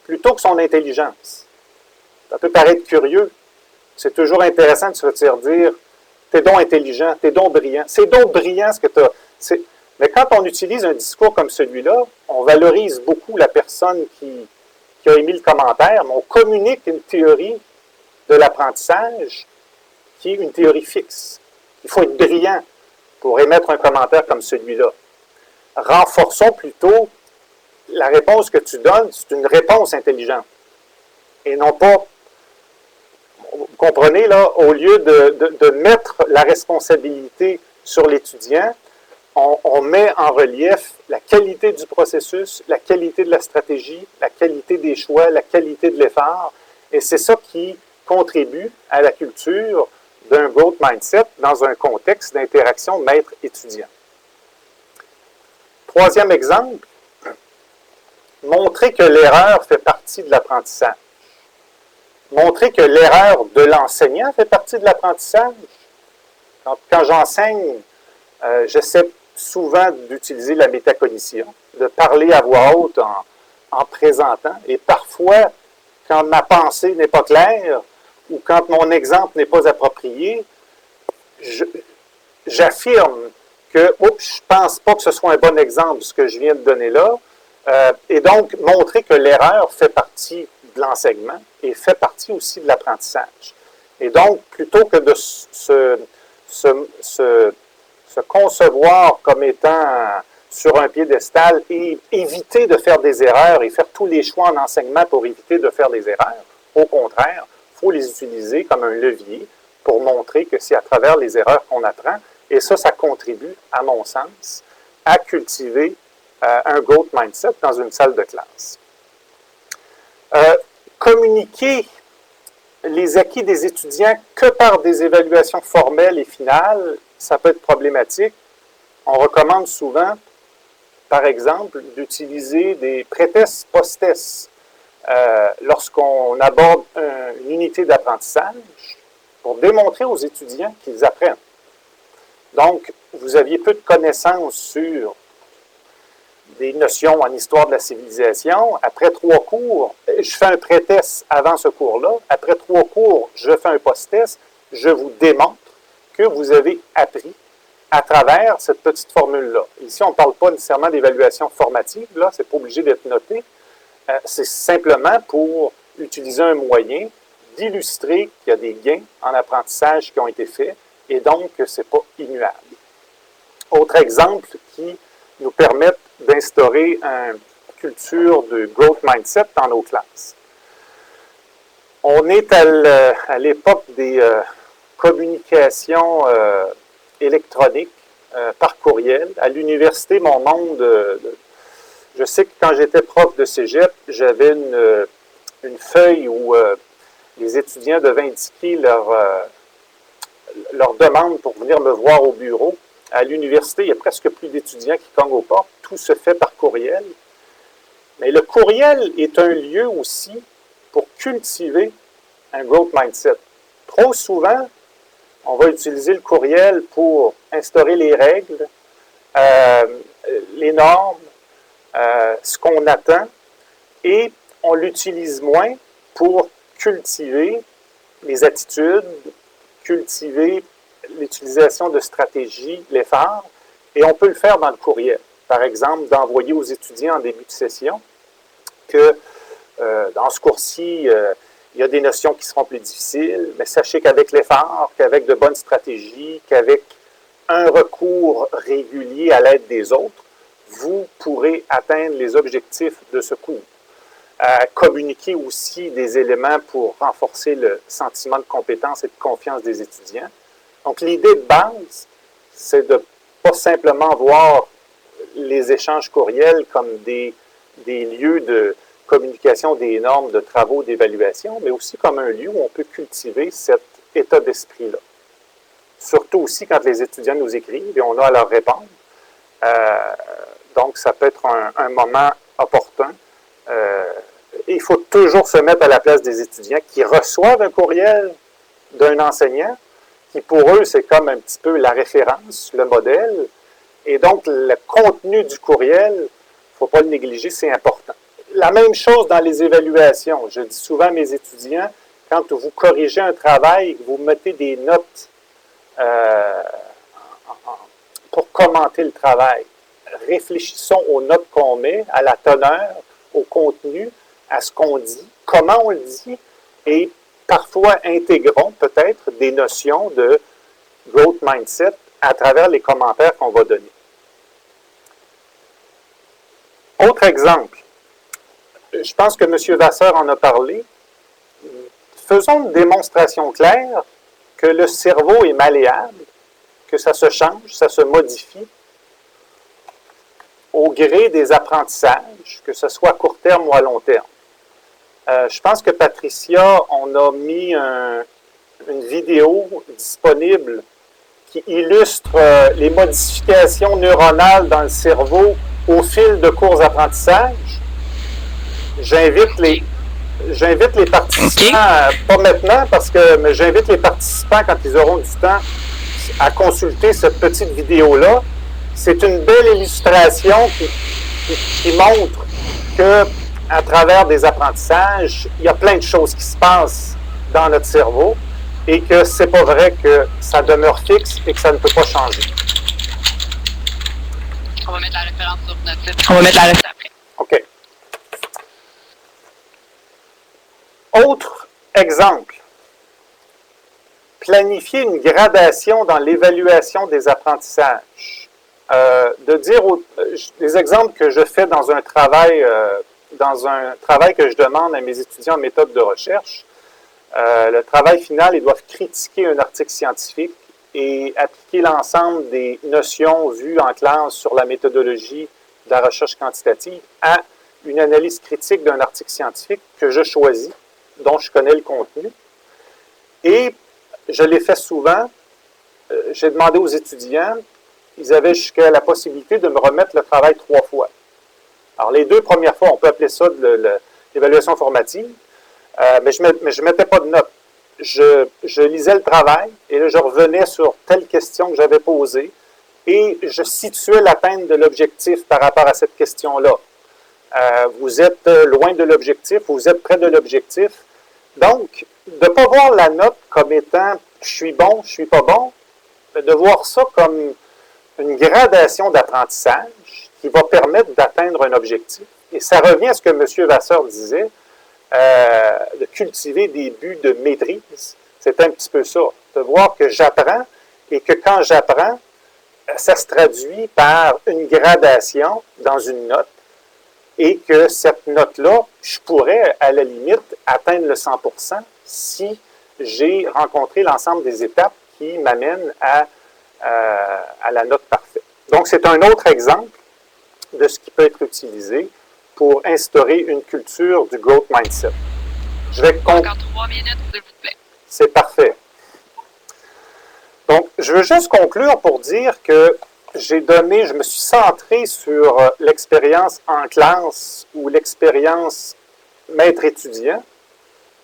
C: plutôt que son intelligence. Ça peut paraître curieux. C'est toujours intéressant de se faire dire « t'es donc intelligent, t'es donc brillant ». C'est donc brillant ce que tu as. Mais quand on utilise un discours comme celui-là, on valorise beaucoup la personne qui a émis le commentaire, mais on communique une théorie de l'apprentissage qui est une théorie fixe. Il faut être brillant pour émettre un commentaire comme celui-là. Renforçons plutôt la réponse que tu donnes, c'est une réponse intelligente. Et non pas, vous comprenez, là, au lieu de mettre la responsabilité sur l'étudiant, on met en relief la qualité du processus, la qualité de la stratégie, la qualité des choix, la qualité de l'effort. Et c'est ça qui contribue à la culture d'un growth mindset dans un contexte d'interaction maître-étudiant. Troisième exemple, montrer que l'erreur fait partie de l'apprentissage. Montrer que l'erreur de l'enseignant fait partie de l'apprentissage. Quand j'enseigne, j'essaie souvent d'utiliser la métacognition, de parler à voix haute en présentant. Et parfois, quand ma pensée n'est pas claire ou quand mon exemple n'est pas approprié, j'affirme que je ne pense pas que ce soit un bon exemple ce que je viens de donner là. Et donc, montrer que l'erreur fait partie de l'enseignement et fait partie aussi de l'apprentissage. Et donc, plutôt que de se concevoir comme étant sur un piédestal et éviter de faire des erreurs et faire tous les choix en enseignement pour éviter de faire des erreurs, au contraire, il faut les utiliser comme un levier pour montrer que c'est à travers les erreurs qu'on apprend. Et ça contribue, à mon sens, à cultiver un growth mindset dans une salle de classe. Communiquer les acquis des étudiants que par des évaluations formelles et finales, ça peut être problématique. On recommande souvent, par exemple, d'utiliser des pré-tests, post-tests lorsqu'on aborde une unité d'apprentissage pour démontrer aux étudiants qu'ils apprennent. Donc, vous aviez peu de connaissances sur des notions en histoire de la civilisation. Après 3 cours, je fais un pré-test avant ce cours-là. Après 3 cours, je fais un post-test. Je vous démontre que vous avez appris à travers cette petite formule-là. Ici, on ne parle pas nécessairement d'évaluation formative, là, c'est pas obligé d'être noté. C'est simplement pour utiliser un moyen d'illustrer qu'il y a des gains en apprentissage qui ont été faits et donc que ce n'est pas immuable. Autre exemple qui nous permet d'instaurer une culture de growth mindset dans nos classes. On est à l'époque des communications électroniques par courriel. À l'université, mon monde, je sais que quand j'étais prof de cégep, j'avais une feuille où les étudiants devaient indiquer leur demande pour venir me voir au bureau. À l'université, il n'y a presque plus d'étudiants qui cognent aux portes. Tout se fait par courriel. Mais le courriel est un lieu aussi pour cultiver un growth mindset. Trop souvent, on va utiliser le courriel pour instaurer les règles, les normes, ce qu'on attend, et on l'utilise moins pour cultiver les attitudes, cultiver l'utilisation de stratégies, l'effort, et on peut le faire dans le courriel. Par exemple, d'envoyer aux étudiants en début de session que dans ce cours-ci, il y a des notions qui seront plus difficiles, mais sachez qu'avec l'effort, qu'avec de bonnes stratégies, qu'avec un recours régulier à l'aide des autres, vous pourrez atteindre les objectifs de ce cours. Communiquer aussi des éléments pour renforcer le sentiment de compétence et de confiance des étudiants. Donc, l'idée de base, c'est de ne pas simplement voir les échanges courriels comme des lieux de communication des normes, de travaux, d'évaluation, mais aussi comme un lieu où on peut cultiver cet état d'esprit-là. Surtout aussi quand les étudiants nous écrivent et on a à leur répondre. Donc, ça peut être un moment opportun il faut toujours se mettre à la place des étudiants qui reçoivent un courriel d'un enseignant, qui pour eux, c'est comme un petit peu la référence, le modèle. Et donc, le contenu du courriel, il ne faut pas le négliger, c'est important. La même chose dans les évaluations. Je dis souvent à mes étudiants, quand vous corrigez un travail, vous mettez des notes pour commenter le travail. Réfléchissons aux notes qu'on met, à la teneur, au contenu, à ce qu'on dit, comment on le dit, et parfois intégrons peut-être des notions de growth mindset à travers les commentaires qu'on va donner. Autre exemple, je pense que M. Vasseur en a parlé. Faisons une démonstration claire que le cerveau est malléable, que ça se change, ça se modifie au gré des apprentissages, que ce soit à court terme ou à long terme. Je pense que Patricia, on a mis une vidéo disponible qui illustre les modifications neuronales dans le cerveau au fil de courts apprentissages. J'invite les participants, pas maintenant, mais j'invite les participants, quand ils auront du temps, à consulter cette petite vidéo-là. C'est une belle illustration qui montre que à travers des apprentissages, il y a plein de choses qui se passent dans notre cerveau et que c'est pas vrai que ça demeure fixe et que ça ne peut pas changer.
A: On va mettre la référence sur notre site. On va mettre la référence après.
C: OK. Autre exemple. Planifier une gradation dans l'évaluation des apprentissages. De dire des exemples que je fais dans un travail que je demande à mes étudiants en méthode de recherche. Le travail final, ils doivent critiquer un article scientifique et appliquer l'ensemble des notions vues en classe sur la méthodologie de la recherche quantitative à une analyse critique d'un article scientifique que je choisis, dont je connais le contenu. Et je l'ai fait souvent. J'ai demandé aux étudiants, ils avaient jusqu'à la possibilité de me remettre le travail 3 fois. Alors, les 2 premières fois, on peut appeler ça de l'évaluation formative, mais je ne mettais pas de notes. Je lisais le travail et là, je revenais sur telle question que j'avais posée et je situais l'atteinte de l'objectif par rapport à cette question-là. Vous êtes loin de l'objectif, vous êtes près de l'objectif. Donc, de ne pas voir la note comme étant « je suis bon, je ne suis pas bon », mais de voir ça comme une gradation d'apprentissage qui va permettre d'atteindre un objectif. Et ça revient à ce que M. Vasseur disait, de cultiver des buts de maîtrise. C'est un petit peu ça, de voir que j'apprends et que quand j'apprends, ça se traduit par une gradation dans une note et que cette note-là, je pourrais, à la limite, atteindre le 100% si j'ai rencontré l'ensemble des étapes qui m'amènent à la note parfaite. Donc, c'est un autre exemple de ce qui peut être utilisé pour instaurer une culture du growth mindset. Je vais
A: Encore 3 minutes, s'il vous plaît.
C: C'est parfait. Donc, je veux juste conclure pour dire que je me suis centré sur l'expérience en classe ou l'expérience maître-étudiant,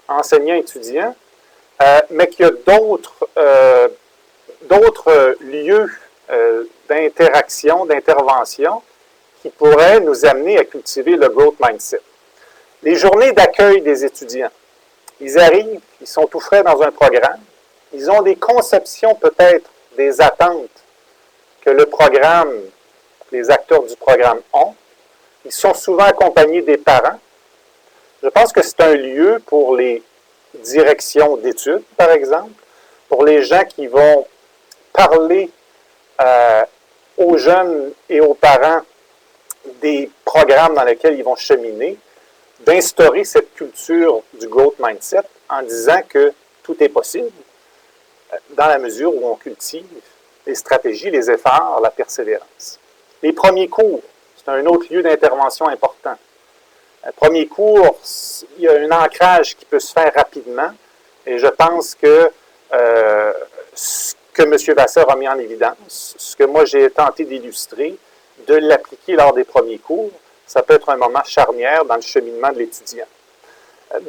C: enseignant-étudiant, mais qu'il y a d'autres lieux d'interaction, d'intervention qui pourraient nous amener à cultiver le growth mindset. Les journées d'accueil des étudiants. Ils arrivent, ils sont tout frais dans un programme, ils ont des conceptions peut-être, des attentes que le programme, les acteurs du programme ont. Ils sont souvent accompagnés des parents. Je pense que c'est un lieu pour les directions d'études, par exemple, pour les gens qui vont parler aux jeunes et aux parents des programmes dans lesquels ils vont cheminer, d'instaurer cette culture du growth mindset en disant que tout est possible dans la mesure où on cultive les stratégies, les efforts, la persévérance. Les premiers cours, c'est un autre lieu d'intervention important. Le premier cours, il y a un ancrage qui peut se faire rapidement et je pense que ce que M. Vasseur a mis en évidence, ce que moi j'ai tenté d'illustrer, de l'appliquer lors des premiers cours, ça peut être un moment charnière dans le cheminement de l'étudiant.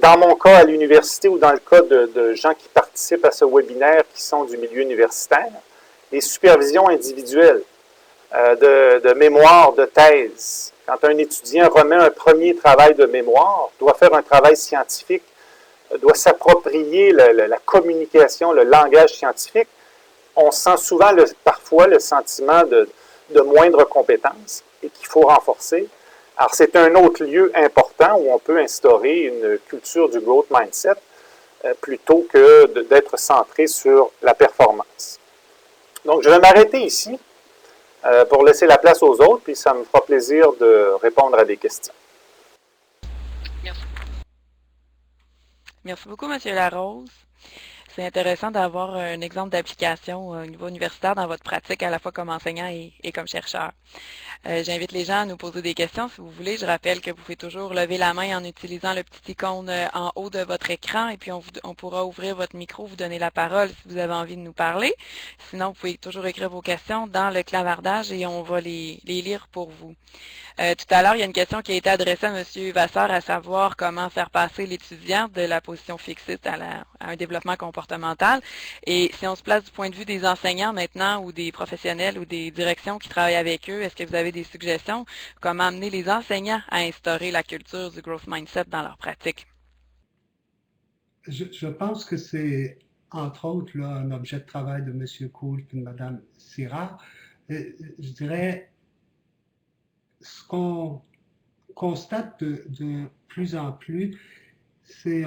C: dans mon cas à l'université ou dans le cas de gens qui participent à ce webinaire qui sont du milieu universitaire, les supervisions individuelles de mémoire, de thèse. Quand un étudiant remet un premier travail de mémoire, doit faire un travail scientifique, doit s'approprier la communication, le langage scientifique, on sent souvent parfois le sentiment de moindre compétence et qu'il faut renforcer. Alors, c'est un autre lieu important où on peut instaurer une culture du growth mindset plutôt que d'être centré sur la performance. Donc, je vais m'arrêter ici pour laisser la place aux autres, puis ça me fera plaisir de répondre à des questions.
A: Merci. Merci beaucoup, M. Larose. C'est intéressant d'avoir un exemple d'application au niveau universitaire dans votre pratique à la fois comme enseignant et comme chercheur. J'invite les gens à nous poser des questions si vous voulez. Je rappelle que vous pouvez toujours lever la main en utilisant le petit icône en haut de votre écran et puis on pourra ouvrir votre micro, vous donner la parole si vous avez envie de nous parler. Sinon, vous pouvez toujours écrire vos questions dans le clavardage et on va les lire pour vous. Tout à l'heure, il y a une question qui a été adressée à M. Vasseur, à savoir comment faire passer l'étudiant de la position fixiste à un développement comportemental. Et si on se place du point de vue des enseignants maintenant ou des professionnels ou des directions qui travaillent avec eux, est-ce que vous avez des suggestions? Comment amener les enseignants à instaurer la culture du growth mindset dans leur pratique?
B: Je pense que c'est, entre autres, là, un objet de travail de M. Cool et de Mme Syrah. Je dirais, ce qu'on constate de plus en plus, c'est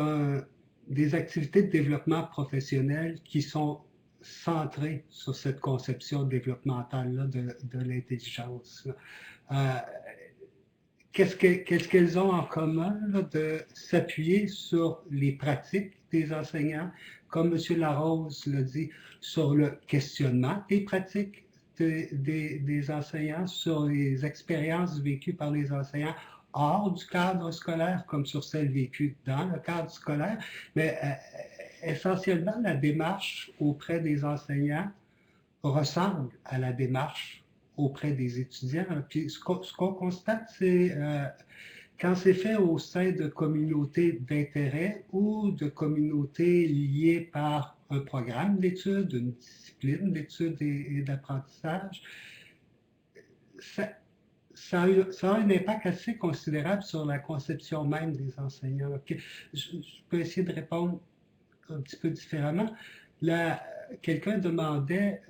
B: des activités de développement professionnel qui sont centrées sur cette conception développementale-là de l'intelligence. Qu'est-ce qu'elles ont en commun là, de s'appuyer sur les pratiques des enseignants, comme M. Larose l'a dit, sur le questionnement des pratiques des enseignants, sur les expériences vécues par les enseignants hors du cadre scolaire, comme sur celles vécues dans le cadre scolaire, mais essentiellement la démarche auprès des enseignants ressemble à la démarche auprès des étudiants. Puis ce qu'on constate, c'est quand c'est fait au sein de communautés d'intérêt ou de communautés liées par un programme d'études, une discipline d'études et d'apprentissage, ça a un impact assez considérable sur la conception même des enseignants. Je peux essayer de répondre un petit peu différemment. Quelqu'un demandait,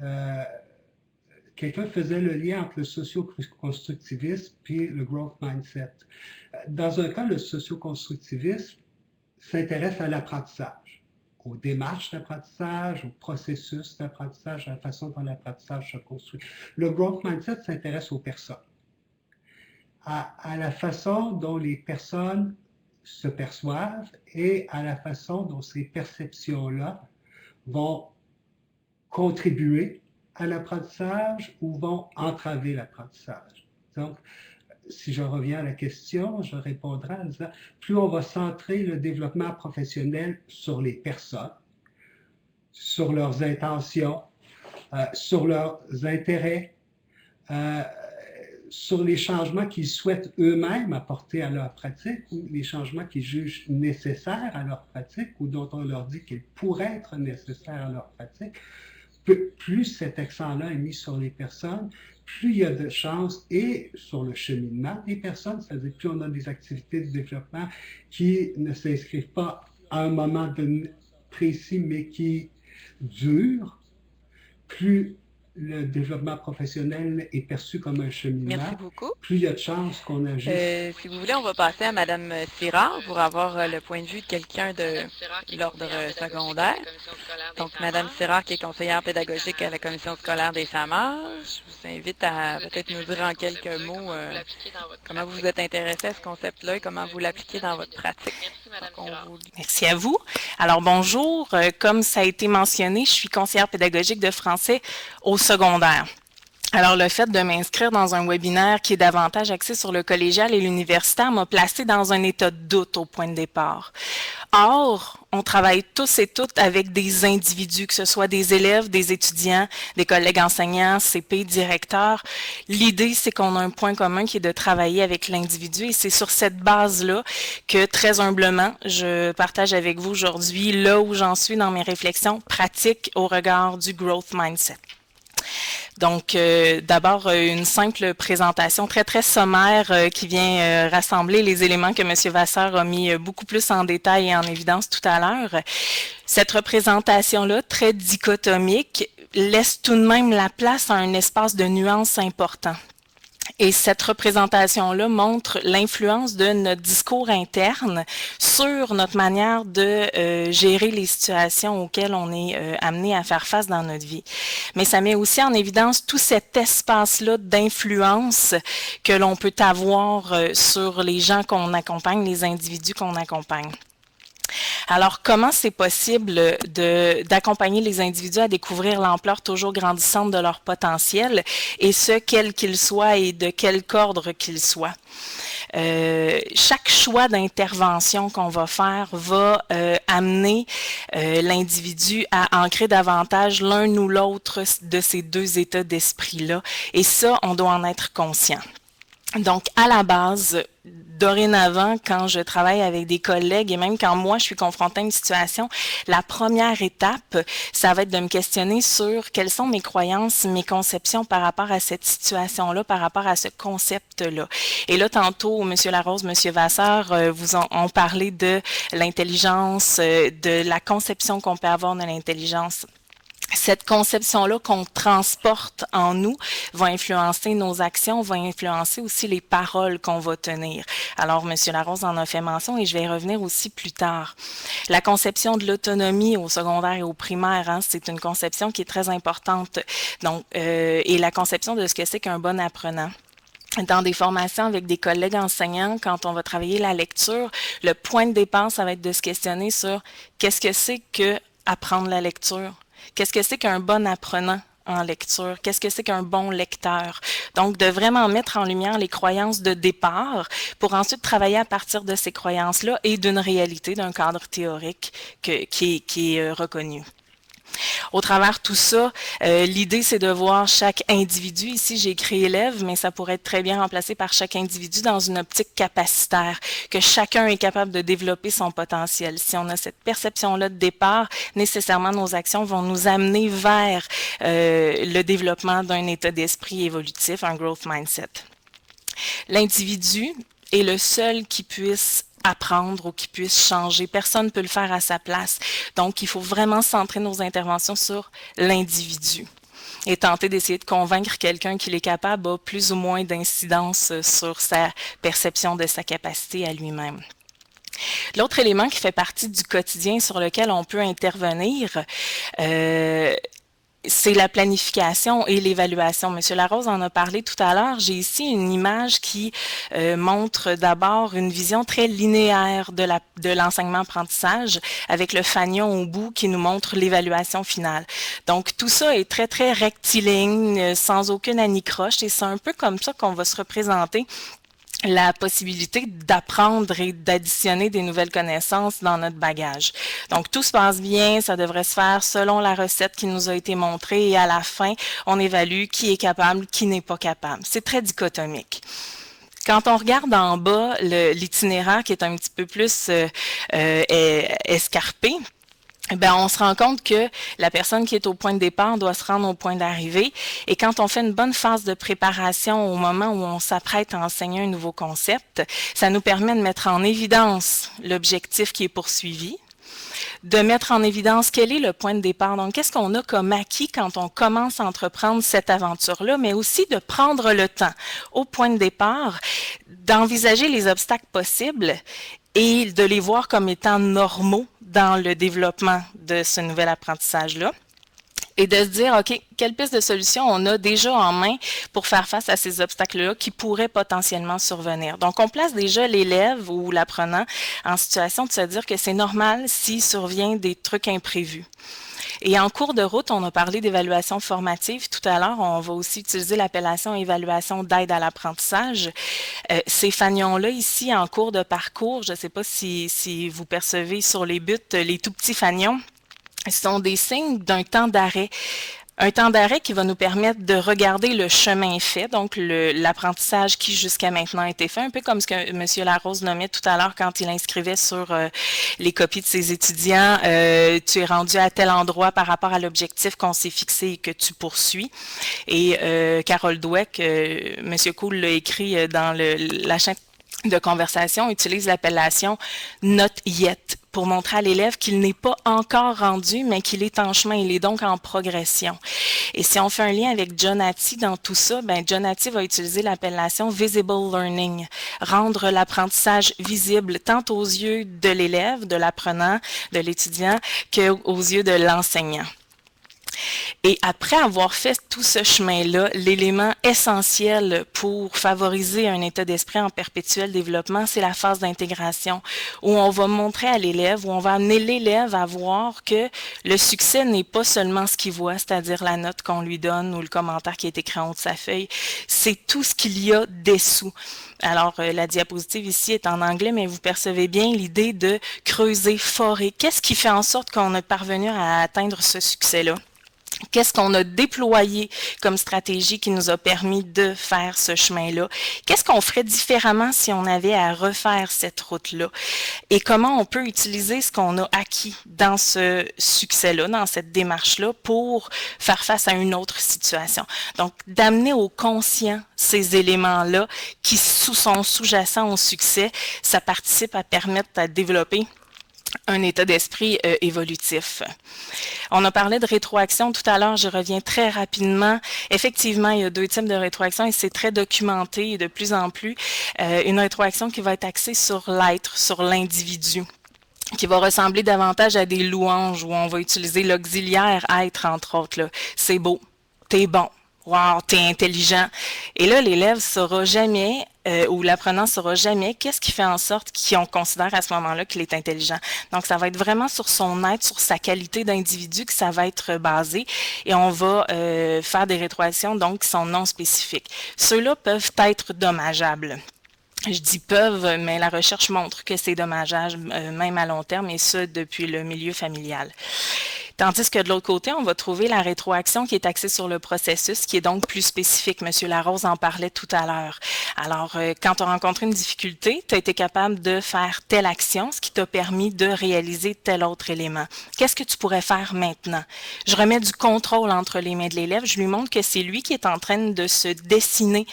B: quelqu'un faisait le lien entre le socio-constructivisme et le growth mindset. Dans un cas, le socio-constructivisme s'intéresse à l'apprentissage, aux démarches d'apprentissage, au processus d'apprentissage, à la façon dont l'apprentissage se construit. Le growth mindset s'intéresse aux personnes, à la façon dont les personnes se perçoivent et à la façon dont ces perceptions-là vont contribuer à l'apprentissage ou vont entraver l'apprentissage. Donc, si je reviens à la question, je répondrai en disant, plus on va centrer le développement professionnel sur les personnes, sur leurs intentions, sur leurs intérêts, sur les changements qu'ils souhaitent eux-mêmes apporter à leur pratique ou les changements qu'ils jugent nécessaires à leur pratique ou dont on leur dit qu'ils pourraient être nécessaires à leur pratique, plus cet accent-là est mis sur les personnes, plus il y a de chances et sur le cheminement des personnes, c'est-à-dire plus on a des activités de développement qui ne s'inscrivent pas à un moment précis, mais qui durent, plus le développement professionnel est perçu comme un cheminement.
A: Merci beaucoup.
B: Plus il y a de chances qu'on agisse.
A: Si vous voulez, on va passer à Mme Syrah pour avoir le point de vue de quelqu'un de l'ordre secondaire. Donc, Mme Syrah, qui est conseillère pédagogique à la commission scolaire des SAMAR, je vous invite à peut-être nous dire en quelques mots comment vous vous êtes intéressé à ce concept-là et comment vous l'appliquez dans votre pratique.
D: Merci à vous. Alors, bonjour. Comme ça a été mentionné, je suis conseillère pédagogique de français au secondaire. Alors, le fait de m'inscrire dans un webinaire qui est davantage axé sur le collégial et l'universitaire m'a placé dans un état de doute au point de départ. Or, on travaille tous et toutes avec des individus, que ce soit des élèves, des étudiants, des collègues enseignants, CP, directeurs. L'idée, c'est qu'on a un point commun qui est de travailler avec l'individu et c'est sur cette base-là que, très humblement, je partage avec vous aujourd'hui là où j'en suis dans mes réflexions pratiques au regard du growth mindset. Donc, d'abord, une simple présentation très, très sommaire qui vient rassembler les éléments que M. Vasseur a mis beaucoup plus en détail et en évidence tout à l'heure. Cette représentation-là, très dichotomique, laisse tout de même la place à un espace de nuances important. Et cette représentation-là montre l'influence de notre discours interne sur notre manière de gérer les situations auxquelles on est amené à faire face dans notre vie. Mais ça met aussi en évidence tout cet espace-là d'influence que l'on peut avoir sur les gens qu'on accompagne, les individus qu'on accompagne. Alors, comment c'est possible d'accompagner les individus à découvrir l'ampleur toujours grandissante de leur potentiel, et ce, quel qu'il soit et de quel ordre qu'il soit? Chaque choix d'intervention qu'on va faire va amener l'individu à ancrer davantage l'un ou l'autre de ces deux états d'esprit-là, et ça, on doit en être conscient. Donc, à la base, dorénavant, quand je travaille avec des collègues et même quand moi, je suis confrontée à une situation, la première étape, ça va être de me questionner sur quelles sont mes croyances, mes conceptions par rapport à cette situation-là, par rapport à ce concept-là. Et là, tantôt, M. Larose, M. Vasseur vous ont parlé de l'intelligence, de la conception qu'on peut avoir de l'intelligence. Cette conception-là qu'on transporte en nous va influencer nos actions, va influencer aussi les paroles qu'on va tenir. Alors, M. Larose en a fait mention et je vais y revenir aussi plus tard. La conception de l'autonomie au secondaire et au primaire, hein, c'est une conception qui est très importante. Donc, et la conception de ce que c'est qu'un bon apprenant. Dans des formations avec des collègues enseignants, quand on va travailler la lecture, le point de départ, ça va être de se questionner sur qu'est-ce que c'est que apprendre la lecture? Qu'est-ce que c'est qu'un bon apprenant en lecture? Qu'est-ce que c'est qu'un bon lecteur? Donc, de vraiment mettre en lumière les croyances de départ pour ensuite travailler à partir de ces croyances-là et d'une réalité, d'un cadre théorique qui est reconnu. Au travers de tout ça, l'idée, c'est de voir chaque individu. Ici, j'ai écrit élève, mais ça pourrait être très bien remplacé par chaque individu dans une optique capacitaire, que chacun est capable de développer son potentiel. Si on a cette perception-là de départ, nécessairement, nos actions vont nous amener vers le développement d'un état d'esprit évolutif, un growth mindset. L'individu est le seul qui puisse apprendre ou qui puisse changer. Personne ne peut le faire à sa place. Donc, il faut vraiment centrer nos interventions sur l'individu. Et tenter d'essayer de convaincre quelqu'un qu'il est capable a plus ou moins d'incidence sur sa perception de sa capacité à lui-même. L'autre élément qui fait partie du quotidien sur lequel on peut intervenir, c'est la planification et l'évaluation. Monsieur Larose en a parlé tout à l'heure. J'ai ici une image qui montre d'abord une vision très linéaire de l'enseignement-apprentissage avec le fanion au bout qui nous montre l'évaluation finale. Donc, tout ça est très, très rectiligne, sans aucune anicroche et c'est un peu comme ça qu'on va se représenter la possibilité d'apprendre et d'additionner des nouvelles connaissances dans notre bagage. Donc, tout se passe bien, ça devrait se faire selon la recette qui nous a été montrée et à la fin, on évalue qui est capable, qui n'est pas capable. C'est très dichotomique. Quand on regarde en bas l'itinéraire qui est un petit peu plus escarpé, ben, on se rend compte que la personne qui est au point de départ doit se rendre au point d'arrivée. Et quand on fait une bonne phase de préparation au moment où on s'apprête à enseigner un nouveau concept, ça nous permet de mettre en évidence l'objectif qui est poursuivi, de mettre en évidence quel est le point de départ. Donc, qu'est-ce qu'on a comme acquis quand on commence à entreprendre cette aventure-là, mais aussi de prendre le temps au point de départ, d'envisager les obstacles possibles et de les voir comme étant normaux dans le développement de ce nouvel apprentissage-là. Et de se dire, OK, quelle piste de solution on a déjà en main pour faire face à ces obstacles-là qui pourraient potentiellement survenir. Donc, on place déjà l'élève ou l'apprenant en situation de se dire que c'est normal s'il survient des trucs imprévus. Et en cours de route, on a parlé d'évaluation formative. Tout à l'heure, on va aussi utiliser l'appellation évaluation d'aide à l'apprentissage. Ces fanions-là, ici, en cours de parcours, je ne sais pas si vous percevez sur les buts, les tout petits fanions, sont des signes d'un temps d'arrêt. Un temps d'arrêt qui va nous permettre de regarder le chemin fait, donc l'apprentissage qui jusqu'à maintenant a été fait, un peu comme ce que M. Larose nommait tout à l'heure quand il inscrivait sur les copies de ses étudiants, tu es rendu à tel endroit par rapport à l'objectif qu'on s'est fixé et que tu poursuis. Et Carole Dweck, M. Cool l'a écrit dans la chaîne de conversation, utilise l'appellation « not yet » pour montrer à l'élève qu'il n'est pas encore rendu, mais qu'il est en chemin, il est donc en progression. Et si on fait un lien avec John Hattie dans tout ça, ben John Hattie va utiliser l'appellation visible learning, rendre l'apprentissage visible tant aux yeux de l'élève, de l'apprenant, de l'étudiant, qu'aux yeux de l'enseignant. Et après avoir fait tout ce chemin-là, l'élément essentiel pour favoriser un état d'esprit en perpétuel développement, c'est la phase d'intégration, où on va montrer à l'élève, où on va amener l'élève à voir que le succès n'est pas seulement ce qu'il voit, c'est-à-dire la note qu'on lui donne ou le commentaire qui est écrit en haut de sa feuille, c'est tout ce qu'il y a dessous. Alors, la diapositive ici est en anglais, mais vous percevez bien l'idée de creuser, forer. Qu'est-ce qui fait en sorte qu'on est parvenu à atteindre ce succès-là? Qu'est-ce qu'on a déployé comme stratégie qui nous a permis de faire ce chemin-là? Qu'est-ce qu'on ferait différemment si on avait à refaire cette route-là? Et comment on peut utiliser ce qu'on a acquis dans ce succès-là, dans cette démarche-là, pour faire face à une autre situation? Donc, d'amener au conscient ces éléments-là qui sont sous-jacents au succès, ça participe à permettre à développer un état d'esprit évolutif. On a parlé de rétroaction tout à l'heure, je reviens très rapidement. Effectivement, il y a deux types de rétroaction et c'est très documenté et de plus en plus. Une rétroaction qui va être axée sur l'être, sur l'individu, qui va ressembler davantage à des louanges où on va utiliser l'auxiliaire être, entre autres. C'est beau, t'es bon. Wow, t'es intelligent. Et là, l'élève ne saura jamais, ou l'apprenant ne saura jamais qu'est-ce qui fait en sorte qu'on considère à ce moment-là qu'il est intelligent. Donc, ça va être vraiment sur son être, sur sa qualité d'individu que ça va être basé. Et on va faire des rétroactions donc qui sont non spécifiques. Ceux-là peuvent être dommageables. Je dis peuvent, mais la recherche montre que c'est dommageable, même à long terme, et ça depuis le milieu familial. Tandis que de l'autre côté, on va trouver la rétroaction qui est axée sur le processus, qui est donc plus spécifique. Monsieur Larose en parlait tout à l'heure. Alors, quand tu as rencontré une difficulté, tu as été capable de faire telle action, ce qui t'a permis de réaliser tel autre élément. Qu'est-ce que tu pourrais faire maintenant? Je remets du contrôle entre les mains de l'élève. Je lui montre que c'est lui qui est en train de se dessiner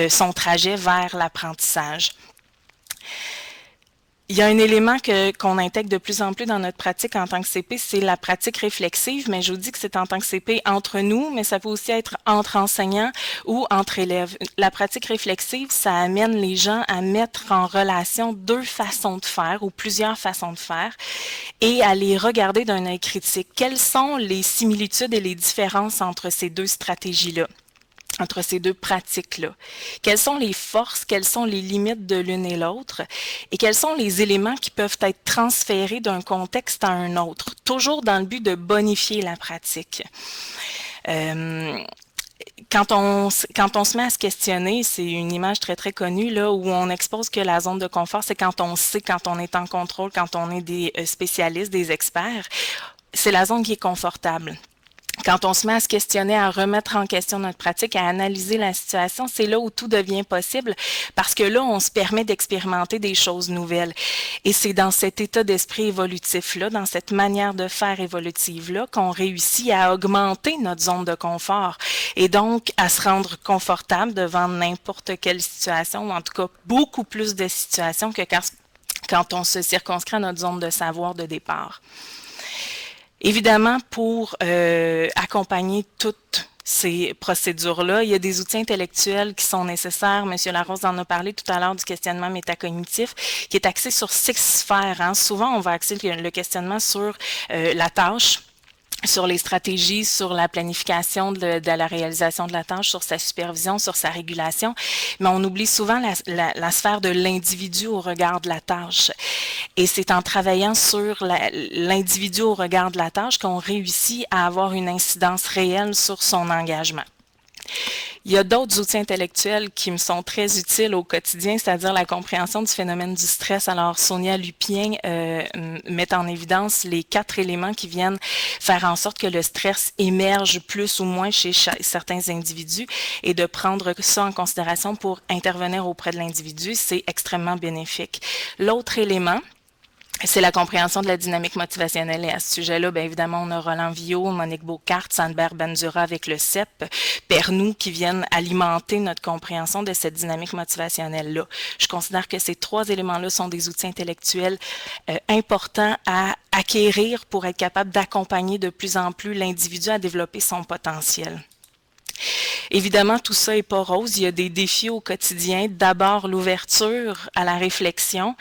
D: son trajet vers l'apprentissage. Il y a un élément qu'on intègre de plus en plus dans notre pratique en tant que CP, c'est la pratique réflexive, mais je vous dis que c'est en tant que CP entre nous, mais ça peut aussi être entre enseignants ou entre élèves. La pratique réflexive, ça amène les gens à mettre en relation deux façons de faire ou plusieurs façons de faire et à les regarder d'un œil critique. Quelles sont les similitudes et les différences entre ces deux stratégies-là? Entre ces deux pratiques-là. Quelles sont les forces, quelles sont les limites de l'une et l'autre et quels sont les éléments qui peuvent être transférés d'un contexte à un autre, toujours dans le but de bonifier la pratique. Quand on se met à se questionner, c'est une image très, très connue là, où on expose que la zone de confort, c'est quand on sait, quand on est en contrôle, quand on est des spécialistes, des experts. C'est la zone qui est confortable. Quand on se met à se questionner, à remettre en question notre pratique, à analyser la situation, c'est là où tout devient possible parce que là, on se permet d'expérimenter des choses nouvelles. Et c'est dans cet état d'esprit évolutif-là, dans cette manière de faire évolutive-là, qu'on réussit à augmenter notre zone de confort et donc à se rendre confortable devant n'importe quelle situation, ou en tout cas beaucoup plus de situations que quand on se circonscrit à notre zone de savoir de départ. Évidemment, pour accompagner toutes ces procédures-là, il y a des outils intellectuels qui sont nécessaires. Monsieur Larose en a parlé tout à l'heure du questionnement métacognitif, qui est axé sur 6 sphères. Souvent, on va axer le questionnement sur la tâche, sur les stratégies, sur la planification de la réalisation de la tâche, sur sa supervision, sur sa régulation, mais on oublie souvent la sphère de l'individu au regard de la tâche. Et c'est en travaillant sur l'individu au regard de la tâche qu'on réussit à avoir une incidence réelle sur son engagement. Il y a d'autres outils intellectuels qui me sont très utiles au quotidien, c'est-à-dire la compréhension du phénomène du stress. Alors, Sonia Lupien met en évidence les 4 éléments qui viennent faire en sorte que le stress émerge plus ou moins chez certains individus et de prendre ça en considération pour intervenir auprès de l'individu, c'est extrêmement bénéfique. L'autre élément, c'est la compréhension de la dynamique motivationnelle. Et à ce sujet-là, bien évidemment, on a Roland Villot, Monique Beaucart, Sandberg Bandura avec le CEP, Pernou qui viennent alimenter notre compréhension de cette dynamique motivationnelle-là. Je considère que ces 3 éléments-là sont des outils intellectuels importants à acquérir pour être capable d'accompagner de plus en plus l'individu à développer son potentiel. Évidemment, tout ça n'est pas rose. Il y a des défis au quotidien. D'abord, l'ouverture à la réflexion.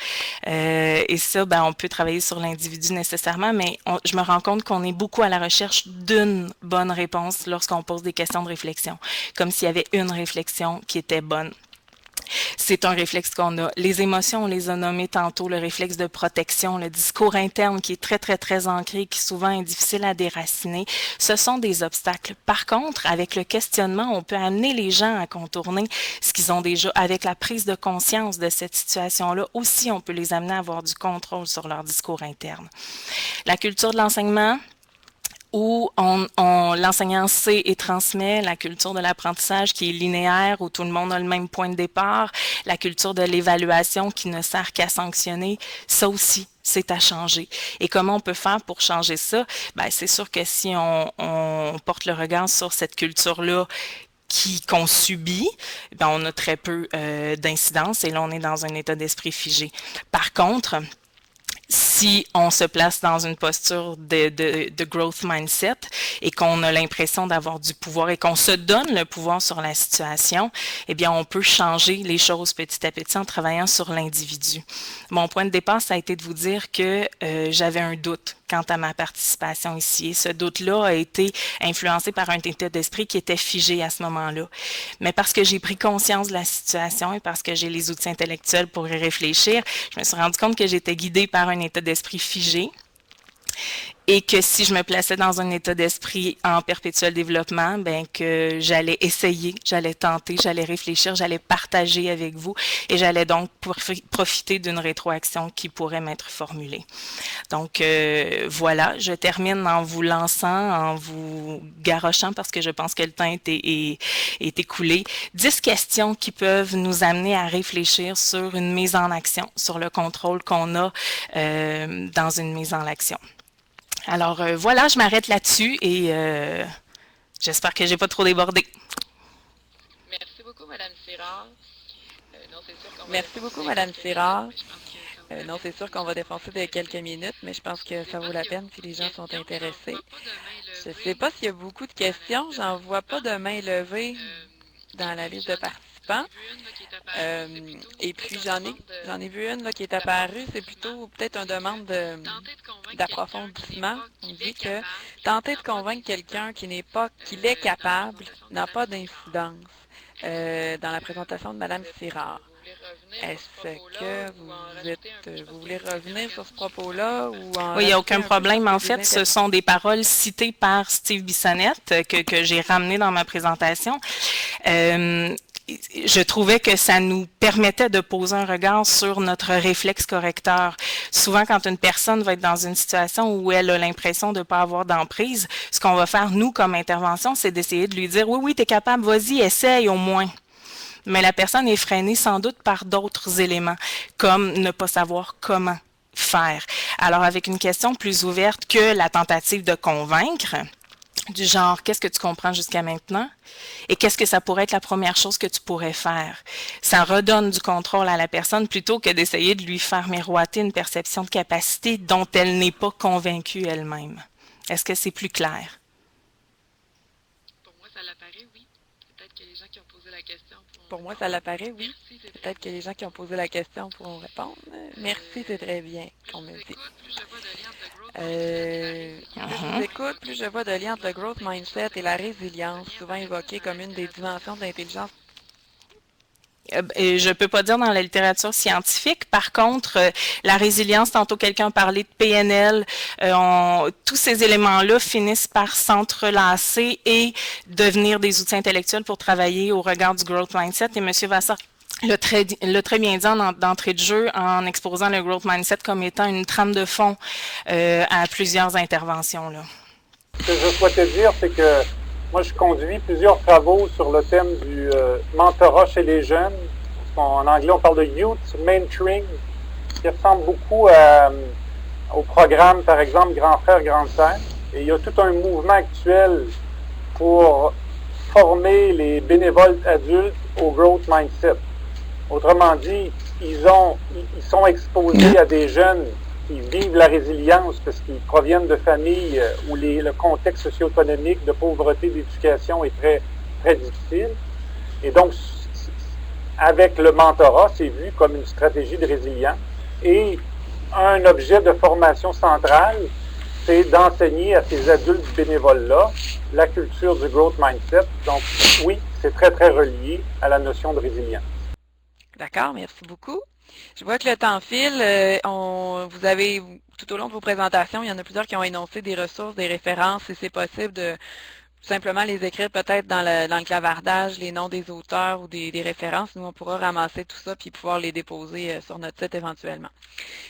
D: Et ça, ben, on peut travailler sur l'individu nécessairement, mais je me rends compte qu'on est beaucoup à la recherche d'une bonne réponse lorsqu'on pose des questions de réflexion, comme s'il y avait une réflexion qui était bonne. C'est un réflexe qu'on a. Les émotions, on les a nommées tantôt, le réflexe de protection, le discours interne qui est très, très, très ancré, qui souvent est difficile à déraciner. Ce sont des obstacles. Par contre, avec le questionnement, on peut amener les gens à contourner ce qu'ils ont déjà. Avec la prise de conscience de cette situation-là, aussi, on peut les amener à avoir du contrôle sur leur discours interne. La culture de l'enseignement, où l'enseignant sait et transmet, la culture de l'apprentissage qui est linéaire, où tout le monde a le même point de départ, la culture de l'évaluation qui ne sert qu'à sanctionner, ça aussi, c'est à changer. Et comment on peut faire pour changer ça? Ben, c'est sûr que si on porte le regard sur cette culture-là, qu'on subit, ben on a très peu d'incidence et là, on est dans un état d'esprit figé. Par contre, si on se place dans une posture de growth mindset et qu'on a l'impression d'avoir du pouvoir et qu'on se donne le pouvoir sur la situation, eh bien, on peut changer les choses petit à petit en travaillant sur l'individu. Mon point de départ, ça a été de vous dire que j'avais un doute quant à ma participation ici. Et ce doute-là a été influencé par un état d'esprit qui était figé à ce moment-là. Mais parce que j'ai pris conscience de la situation et parce que j'ai les outils intellectuels pour y réfléchir, je me suis rendu compte que j'étais guidée par un état d'esprit figé et que si je me plaçais dans un état d'esprit en perpétuel développement, ben que j'allais essayer, j'allais tenter, j'allais réfléchir, j'allais partager avec vous et j'allais donc profiter d'une rétroaction qui pourrait m'être formulée. Donc voilà, je termine en vous lançant, en vous garochant parce que je pense que le temps est écoulé. 10 questions qui peuvent nous amener à réfléchir sur une mise en action, sur le contrôle qu'on a dans une mise en action. Alors voilà, je m'arrête là-dessus et j'espère que j'ai pas trop débordé.
A: Merci beaucoup, Mme Sirard. Merci beaucoup, Mme Sirard. Non, c'est sûr qu'on va défoncer de quelques minutes, mais je pense que ça vaut la peine si les gens sont intéressés. Je ne sais pas s'il y a beaucoup de questions. J'en vois pas de main levée dans la liste de participants. Et puis, j'en ai vu une là, qui est apparue. C'est plutôt peut-être une demande d'approfondissement. On dit que tenter de convaincre quelqu'un qu'il est capable n'a pas d'incidence dans la présentation de Mme Sirard. Est-ce que vous voulez revenir sur ce propos-là?
D: Oui, il n'y a aucun problème. En fait, ce sont des paroles citées par Steve Bissonnette que j'ai ramenées dans ma présentation. Je trouvais que ça nous permettait de poser un regard sur notre réflexe correcteur. Souvent, quand une personne va être dans une situation où elle a l'impression de ne pas avoir d'emprise, ce qu'on va faire, nous, comme intervention, c'est d'essayer de lui dire « Oui, oui, tu es capable, vas-y, essaye au moins ». Mais la personne est freinée sans doute par d'autres éléments, comme ne pas savoir comment faire. Alors, avec une question plus ouverte que la tentative de convaincre, du genre, qu'est-ce que tu comprends jusqu'à maintenant? Et qu'est-ce que ça pourrait être la première chose que tu pourrais faire? Ça redonne du contrôle à la personne plutôt que d'essayer de lui faire miroiter une perception de capacité dont elle n'est pas convaincue elle-même. Est-ce que c'est plus clair?
A: Pour moi, ça l'apparaît, oui. Peut-être que les gens qui ont posé la question pourront Pour moi, ça l'apparaît, oui. Peut-être que les gens qui ont posé la question pourront répondre. Merci, c'est très bien qu'on me dit. Plus je vous écoute, plus je vois de liens entre le growth mindset et la résilience, souvent évoquée comme une des dimensions de l'intelligence.
D: Je ne peux pas dire dans la littérature scientifique. Par contre, la résilience, tantôt quelqu'un parlait de PNL, tous ces éléments-là finissent par s'entrelacer et devenir des outils intellectuels pour travailler au regard du growth mindset. Et M. Vassar l'a très bien dit d'entrée de jeu en exposant le growth mindset comme étant une trame de fond à plusieurs interventions, là.
C: Ce que je souhaitais dire, c'est que moi, je conduis plusieurs travaux sur le thème du mentorat chez les jeunes. En anglais, on parle de youth mentoring, qui ressemble beaucoup au programme, par exemple, Grand Frère, Grande Sœur. Et il y a tout un mouvement actuel pour former les bénévoles adultes au growth mindset. Autrement dit, ils sont exposés à des jeunes qui vivent la résilience parce qu'ils proviennent de familles où le contexte socio-économique de pauvreté, d'éducation est très, très difficile. Et donc, avec le mentorat, c'est vu comme une stratégie de résilience. Et un objet de formation centrale, c'est d'enseigner à ces adultes bénévoles-là la culture du growth mindset. Donc, oui, c'est très, très relié à la notion de résilience.
A: D'accord, merci beaucoup. Je vois que le temps file. Vous avez, tout au long de vos présentations, il y en a plusieurs qui ont énoncé des ressources, des références, et c'est possible de simplement les écrire peut-être dans le clavardage, les noms des auteurs ou des références. Nous, on pourra ramasser tout ça puis pouvoir les déposer sur notre site éventuellement.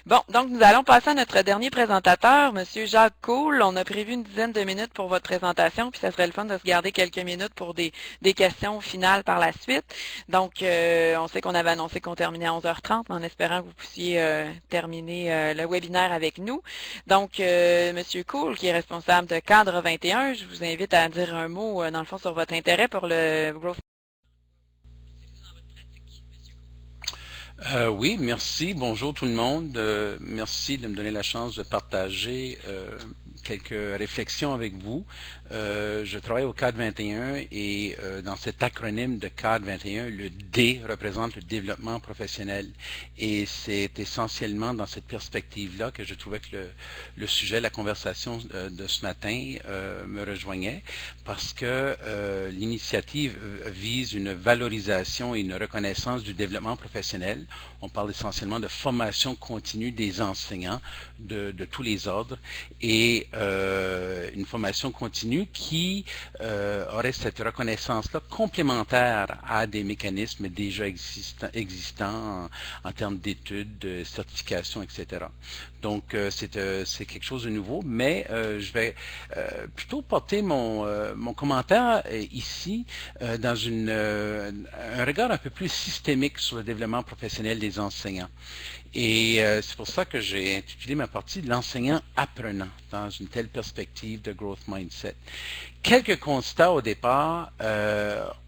A: Bon, donc nous allons passer à notre dernier présentateur, M. Jacques Cool. On a prévu une dizaine de minutes pour votre présentation, puis ça serait le fun de se garder quelques minutes pour des questions finales par la suite. Donc, on sait qu'on avait annoncé qu'on terminait à 11h30, mais en espérant que vous puissiez terminer le webinaire avec nous. Donc, M. Cool, qui est responsable de Cadre 21, je vous invite à dire un mot, dans le fond, sur votre intérêt pour le growth.
E: Oui, merci. Bonjour tout le monde. Merci de me donner la chance de partager quelques réflexions avec vous. Je travaille au CAD 21 et dans cet acronyme de CAD 21, le D représente le développement professionnel. Et c'est essentiellement dans cette perspective-là que je trouvais que le sujet, la conversation de ce matin me rejoignait parce que l'initiative vise une valorisation et une reconnaissance du développement professionnel. On parle essentiellement de formation continue des enseignants de tous les ordres et une formation continue qui aurait cette reconnaissance-là complémentaire à des mécanismes déjà existants en termes d'études, de certification, etc. Donc, c'est quelque chose de nouveau, mais je vais plutôt porter mon commentaire ici dans un regard un peu plus systémique sur le développement professionnel des enseignants. Et c'est pour ça que j'ai intitulé ma partie « L'enseignant apprenant » dans une telle perspective de growth mindset. Quelques constats au départ.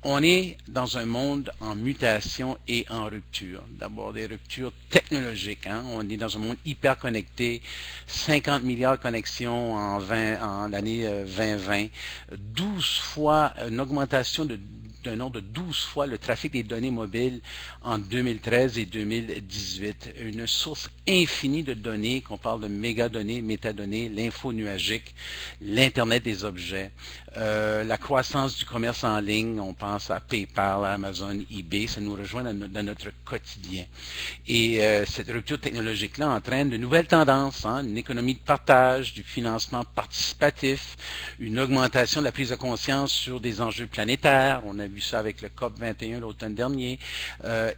E: On est dans un monde en mutation et en rupture. D'abord, des ruptures technologiques. Hein? On est dans un monde hyper connecté, 50 milliards de connexions en l'année 2020, 12 fois, une augmentation d'un ordre de 12 fois le trafic des données mobiles en 2013 et 2018. Une source infinie de données, qu'on parle de mégadonnées, métadonnées, l'info nuagique, l'Internet des objets, la croissance du commerce en ligne, on pense à PayPal, Amazon, eBay, ça nous rejoint dans notre quotidien. Et cette rupture technologique-là entraîne de nouvelles tendances, hein, une économie de partage, du financement participatif, une augmentation de la prise de conscience sur des enjeux planétaires, on a vu ça avec le COP 21 l'automne dernier,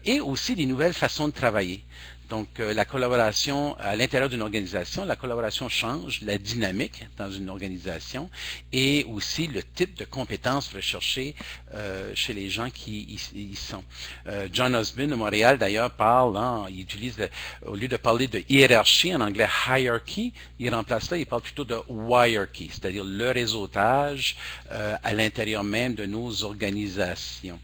E: et aussi des nouvelles façons de travailler. Donc, la collaboration à l'intérieur d'une organisation, la collaboration change la dynamique dans une organisation et aussi le type de compétences recherchées chez les gens qui y sont. John Osborne de Montréal, d'ailleurs, parle, hein, il utilise, au lieu de parler de hiérarchie, en anglais hierarchy, il remplace là, il parle plutôt de wirearchy, c'est-à-dire le réseautage à l'intérieur même de nos organisations.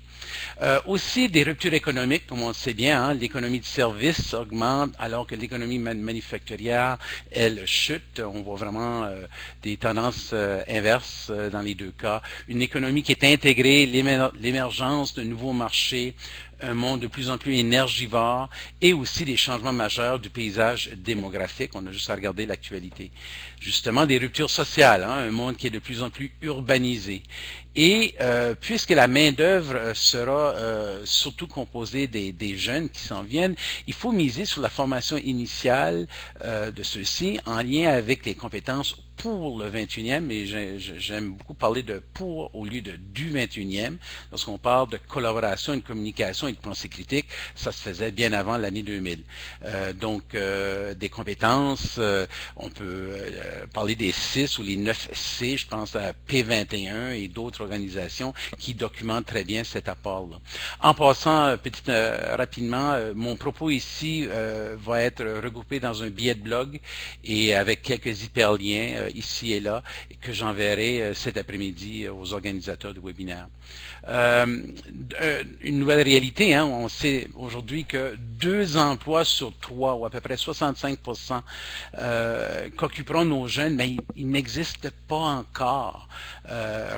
E: Aussi des ruptures économiques, comme on le sait bien, hein, l'économie de service augmente alors que l'économie manufacturière, elle, chute. On voit vraiment des tendances inverses dans les deux cas. Une économie qui est intégrée, l'émergence de nouveaux marchés, un monde de plus en plus énergivore et aussi des changements majeurs du paysage démographique. On a juste à regarder l'actualité. justement des ruptures sociales, hein, un monde qui est de plus en plus urbanisé. Et puisque la main-d'œuvre sera surtout composée des jeunes qui s'en viennent, il faut miser sur la formation initiale de ceux-ci en lien avec les compétences pour le 21e, et j'aime beaucoup parler de pour au lieu de du 21e. Lorsqu'on parle de collaboration, de communication et de pensée critique, ça se faisait bien avant l'année 2000. Donc, des compétences, on peut parler des 6 ou les 9 C, je pense à P21 et d'autres organisations qui documentent très bien cet apport-là. En passant, rapidement, mon propos ici va être regroupé dans un billet de blog et avec quelques hyperliens ici et là que j'enverrai cet après-midi aux organisateurs du webinaire. Une nouvelle réalité, hein, on sait aujourd'hui que 2 emplois sur 3, ou à peu près 65%, qu'occuperont nos jeunes, mais ils n'existent pas encore.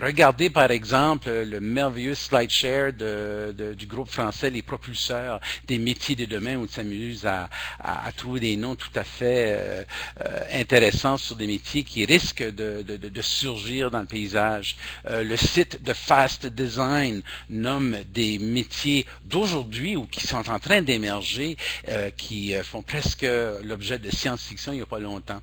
E: Regardez par exemple le merveilleux SlideShare du groupe français Les Propulseurs des métiers de demain, où on s'amuse à trouver des noms tout à fait intéressants sur des métiers qui risquent de surgir dans le paysage. Le site de Fast Design nomme des métiers d'aujourd'hui ou qui sont en train d'émerger, qui font presque l'objet de science-fiction il n'y a pas longtemps.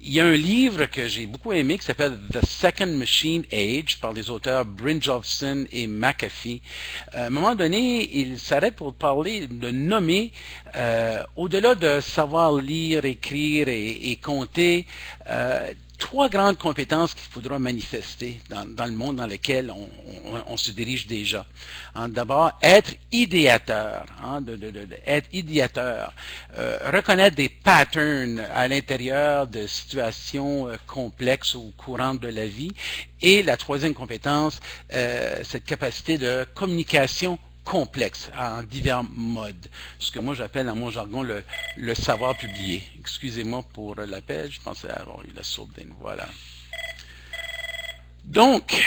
E: Il y a un livre que j'ai beaucoup aimé qui s'appelle The Second Machine Age par les auteurs Brynjolfsson et McAfee. À un moment donné, il s'arrête pour parler, de nommer, au-delà de savoir lire, écrire et compter, 3 grandes compétences qu'il faudra manifester dans le monde dans lequel on se dirige déjà. Hein, d'abord, être idéateur, hein, être idéateur, reconnaître des patterns à l'intérieur de situations complexes ou courantes de la vie. Et la 3e compétence, cette capacité de communication complexe en divers modes. Ce que moi j'appelle dans mon jargon le savoir publié. Excusez-moi pour l'appel, je pensais avoir eu la sourdine. Voilà. Donc,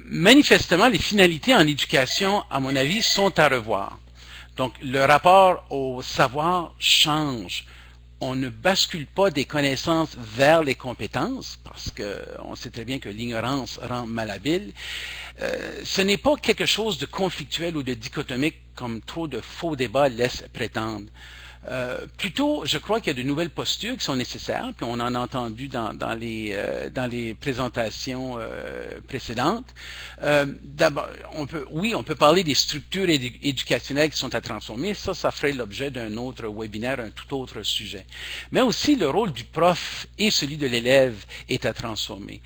E: manifestement, les finalités en éducation, à mon avis, sont à revoir. Donc, le rapport au savoir change. On ne bascule pas des connaissances vers les compétences, parce qu'on sait très bien que l'ignorance rend malhabile. Ce n'est pas quelque chose de conflictuel ou de dichotomique comme trop de faux débats laissent prétendre. Plutôt, je crois qu'il y a de nouvelles postures qui sont nécessaires, puis on en a entendu dans les présentations précédentes. D'abord, on peut parler des structures éducationnelles qui sont à transformer. Ça ferait l'objet d'un autre webinaire, un tout autre sujet. Mais aussi, le rôle du prof et celui de l'élève est à transformer.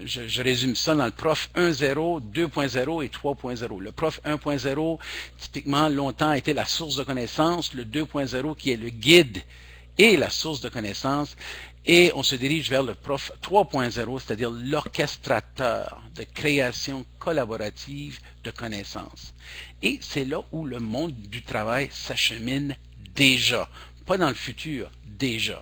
E: Je résume ça dans le prof 1.0, 2.0 et 3.0. Le prof 1.0, typiquement, longtemps a été la source de connaissances. Le 2.0 qui est le guide et la source de connaissances, et on se dirige vers le prof 3.0, c'est-à-dire l'orchestrateur de création collaborative de connaissances. Et c'est là où le monde du travail s'achemine déjà, pas dans le futur, déjà.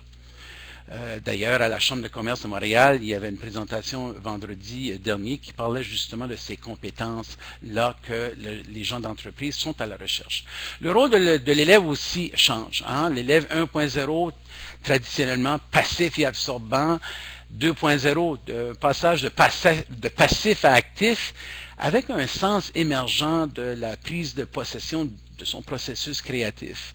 E: D'ailleurs, à la Chambre de commerce de Montréal, il y avait une présentation vendredi dernier qui parlait justement de ces compétences-là que les gens d'entreprise sont à la recherche. Le rôle de l'élève aussi change. Hein? L'élève 1.0, traditionnellement passif et absorbant, 2.0, passage de passif à actif, avec un sens émergent de la prise de possession de son processus créatif.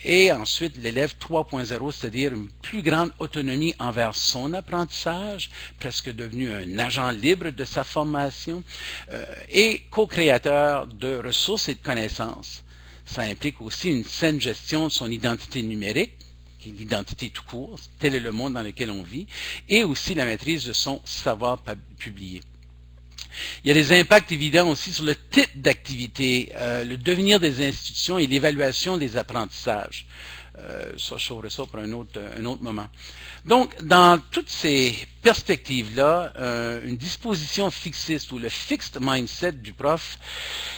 E: Et ensuite, l'élève 3.0, c'est-à-dire une plus grande autonomie envers son apprentissage, presque devenu un agent libre de sa formation, et co-créateur de ressources et de connaissances. Ça implique aussi une saine gestion de son identité numérique, qui est l'identité tout court, tel est le monde dans lequel on vit, et aussi la maîtrise de son savoir publié. Il y a des impacts évidents aussi sur le type d'activité, le devenir des institutions et l'évaluation des apprentissages. Ça, je saurai ça pour un autre moment. Donc, dans toutes ces perspectives-là, une disposition fixiste ou le fixed mindset du prof,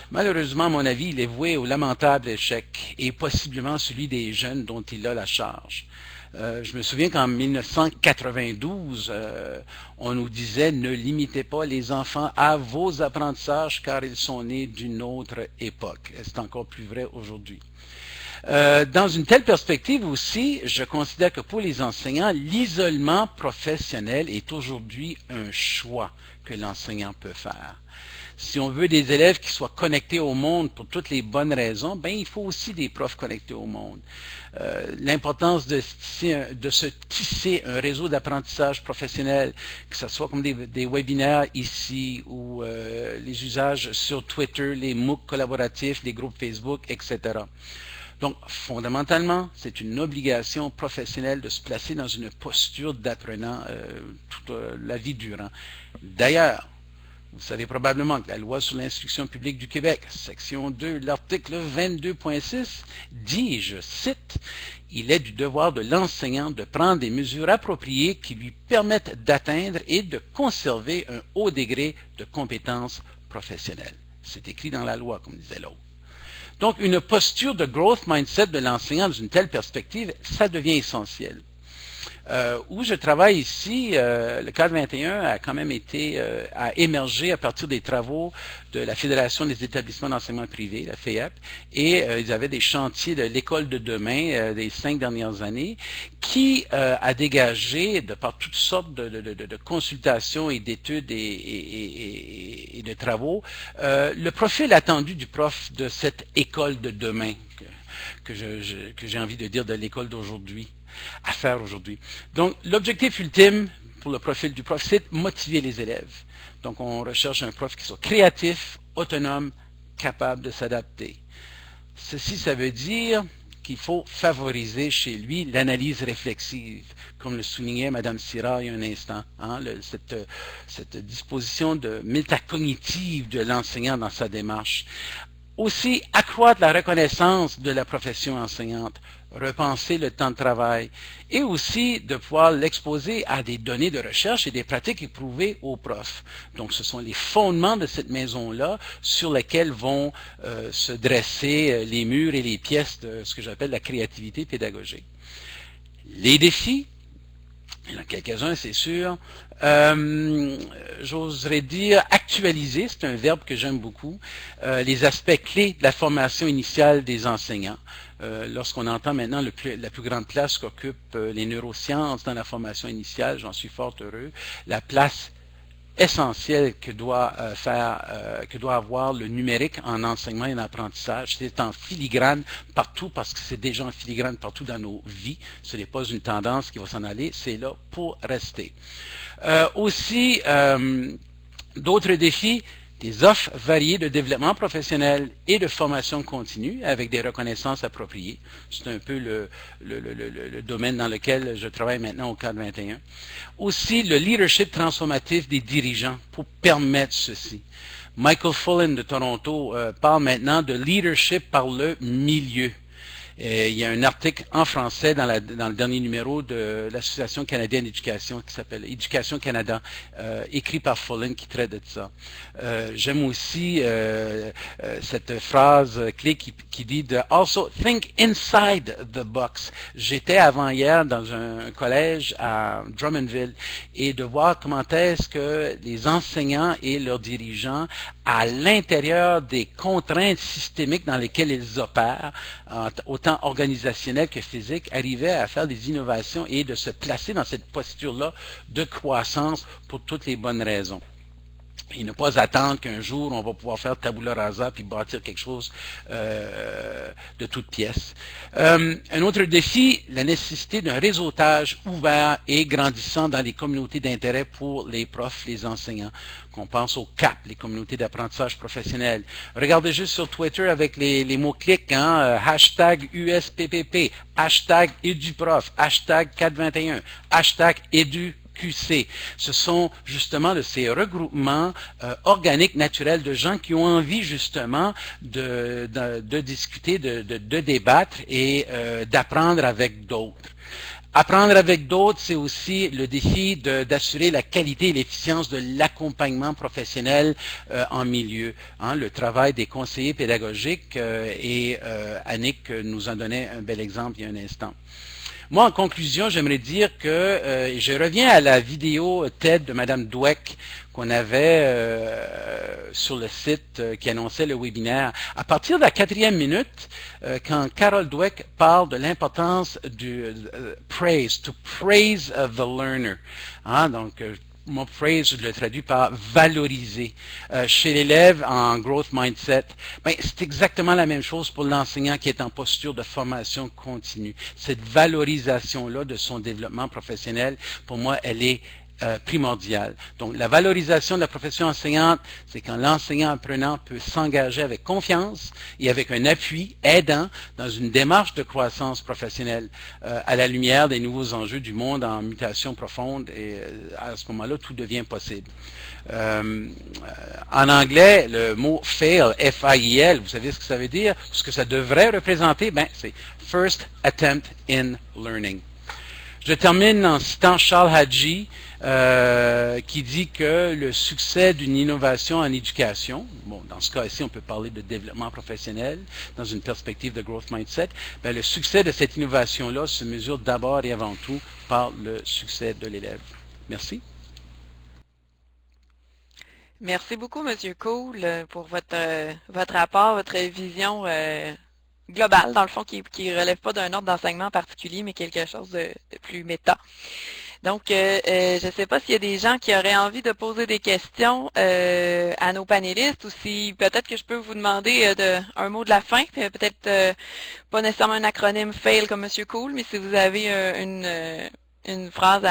E: malheureusement, à mon avis, il est voué au lamentable échec et possiblement celui des jeunes dont il a la charge. Je me souviens qu'en 1992, on nous disait « Ne limitez pas les enfants à vos apprentissages car ils sont nés d'une autre époque ». C'est encore plus vrai aujourd'hui. Dans une telle perspective aussi, je considère que pour les enseignants, l'isolement professionnel est aujourd'hui un choix que l'enseignant peut faire. Si on veut des élèves qui soient connectés au monde pour toutes les bonnes raisons, ben il faut aussi des profs connectés au monde. L'importance de se tisser un réseau d'apprentissage professionnel, que ce soit comme des webinaires ici ou les usages sur Twitter, les MOOC collaboratifs, les groupes Facebook, etc. Donc, fondamentalement, c'est une obligation professionnelle de se placer dans une posture d'apprenant toute la vie durant. D'ailleurs, vous savez probablement que la loi sur l'instruction publique du Québec, section 2, l'article 22.6, dit, je cite, « Il est du devoir de l'enseignant de prendre des mesures appropriées qui lui permettent d'atteindre et de conserver un haut degré de compétences professionnelles. » C'est écrit dans la loi, comme disait l'autre. Donc, une posture de growth mindset de l'enseignant dans une telle perspective, ça devient essentiel. Où je travaille ici, le cadre 21 a quand même a émergé à partir des travaux de la Fédération des établissements d'enseignement privé, la FEAP, et ils avaient des chantiers de l'école de demain des 5 dernières années, qui a dégagé, de par toutes sortes de consultations et d'études et de travaux, le profil attendu du prof de cette école de demain, que j'ai envie de dire de l'école d'aujourd'hui, à faire aujourd'hui. Donc, l'objectif ultime pour le profil du prof, c'est de motiver les élèves. Donc, on recherche un prof qui soit créatif, autonome, capable de s'adapter. Ceci, ça veut dire qu'il faut favoriser chez lui l'analyse réflexive, comme le soulignait Mme Syrah il y a un instant, hein, cette disposition de métacognitive de l'enseignant dans sa démarche. Aussi, accroître la reconnaissance de la profession enseignante, repenser le temps de travail et aussi de pouvoir l'exposer à des données de recherche et des pratiques éprouvées aux profs. Donc, ce sont les fondements de cette maison-là sur lesquels vont se dresser les murs et les pièces de ce que j'appelle la créativité pédagogique. Les défis, il y en a quelques-uns, c'est sûr. J'oserais dire actualiser, c'est un verbe que j'aime beaucoup, les aspects clés de la formation initiale des enseignants. Lorsqu'on entend maintenant la plus grande place qu'occupent les neurosciences dans la formation initiale, j'en suis fort heureux, la place essentielle que doit avoir le numérique en enseignement et en apprentissage. C'est en filigrane partout parce que c'est déjà en filigrane partout dans nos vies. Ce n'est pas une tendance qui va s'en aller, c'est là pour rester. Aussi, d'autres défis, des offres variées de développement professionnel et de formation continue avec des reconnaissances appropriées. C'est un peu le domaine dans lequel je travaille maintenant au cadre 21. Aussi, le leadership transformatif des dirigeants pour permettre ceci. Michael Fullen de Toronto parle maintenant de leadership par le milieu. Il y a un article en français dans le dernier numéro de l'Association canadienne d'éducation qui s'appelle Éducation Canada, écrit par Fullen qui traite de ça. J'aime aussi cette phrase clé qui dit « Also think inside the box ». J'étais avant-hier dans un collège à Drummondville et de voir comment est-ce que les enseignants et leurs dirigeants, à l'intérieur des contraintes systémiques dans lesquelles ils opèrent, autant organisationnelles que physiques, arrivaient à faire des innovations et de se placer dans cette posture-là de croissance pour toutes les bonnes raisons. Et ne pas attendre qu'un jour, on va pouvoir faire tabula rasa puis bâtir quelque chose de toute pièce. Un autre défi, la nécessité d'un réseautage ouvert et grandissant dans les communautés d'intérêt pour les profs, les enseignants. Qu'on pense au CAP, les communautés d'apprentissage professionnel. Regardez juste sur Twitter avec les mots-clics, hein, hashtag USPPP, hashtag EduProf, hashtag 421, hashtag EduQC. Ce sont justement de ces regroupements organiques, naturels de gens qui ont envie justement de discuter, de débattre et d'apprendre avec d'autres. Apprendre avec d'autres, c'est aussi le défi d'assurer la qualité et l'efficience de l'accompagnement professionnel en milieu. Hein, le travail des conseillers pédagogiques et Annick nous en donnait un bel exemple il y a un instant. Moi, en conclusion, j'aimerais dire que je reviens à la vidéo TED de Mme Dweck qu'on avait sur le site qui annonçait le webinaire. À partir de la 4e minute, quand Carol Dweck parle de l'importance du praise, to praise the learner. Hein, donc, mon praise, je le traduis par valoriser. Chez l'élève en growth mindset, ben, c'est exactement la même chose pour l'enseignant qui est en posture de formation continue. Cette valorisation-là de son développement professionnel, pour moi, elle est primordiale. Donc, la valorisation de la profession enseignante, c'est quand l'enseignant apprenant peut s'engager avec confiance et avec un appui aidant dans une démarche de croissance professionnelle à la lumière des nouveaux enjeux du monde en mutation profonde et à ce moment-là, tout devient possible. En anglais, le mot fail, F-A-I-L, vous savez ce que ça veut dire? Ce que ça devrait représenter, ben, c'est First Attempt in Learning. Je termine en citant Charles Hadji, qui dit que le succès d'une innovation en éducation, bon, dans ce cas-ci, on peut parler de développement professionnel dans une perspective de growth mindset, ben, le succès de cette innovation-là se mesure d'abord et avant tout par le succès de l'élève. Merci.
A: Merci beaucoup, Monsieur Cool, pour votre rapport, votre vision globale, dans le fond, qui ne relève pas d'un ordre d'enseignement particulier, mais quelque chose de plus méta. Donc, je ne sais pas s'il y a des gens qui auraient envie de poser des questions à nos panélistes ou si peut-être que je peux vous demander un mot de la fin, peut-être pas nécessairement un acronyme FAIL comme Monsieur Cool, mais si vous avez une phrase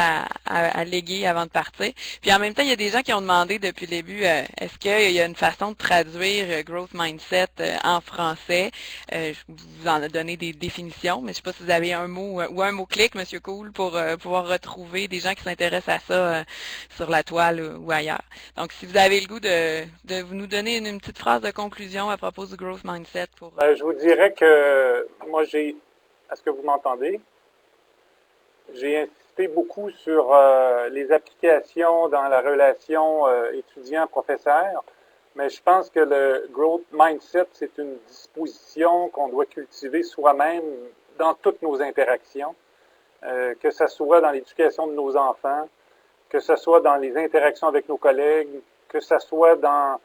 A: à léguer avant de partir. Puis en même temps, il y a des gens qui ont demandé depuis le début, est-ce qu'il y a une façon de traduire Growth Mindset en français? Je vous en ai donné des définitions, mais je ne sais pas si vous avez un mot ou un mot-clic, Monsieur Cool, pour pouvoir retrouver des gens qui s'intéressent à ça sur la toile ou ailleurs. Donc, si vous avez le goût de nous donner une petite phrase de conclusion à propos du Growth Mindset.
C: Je vous dirais que moi, est-ce que vous m'entendez? J'ai insisté beaucoup sur les applications dans la relation étudiant-professeur, mais je pense que le growth mindset, c'est une disposition qu'on doit cultiver soi-même dans toutes nos interactions, que ce soit dans l'éducation de nos enfants, que ce soit dans les interactions avec nos collègues, que ce soit dans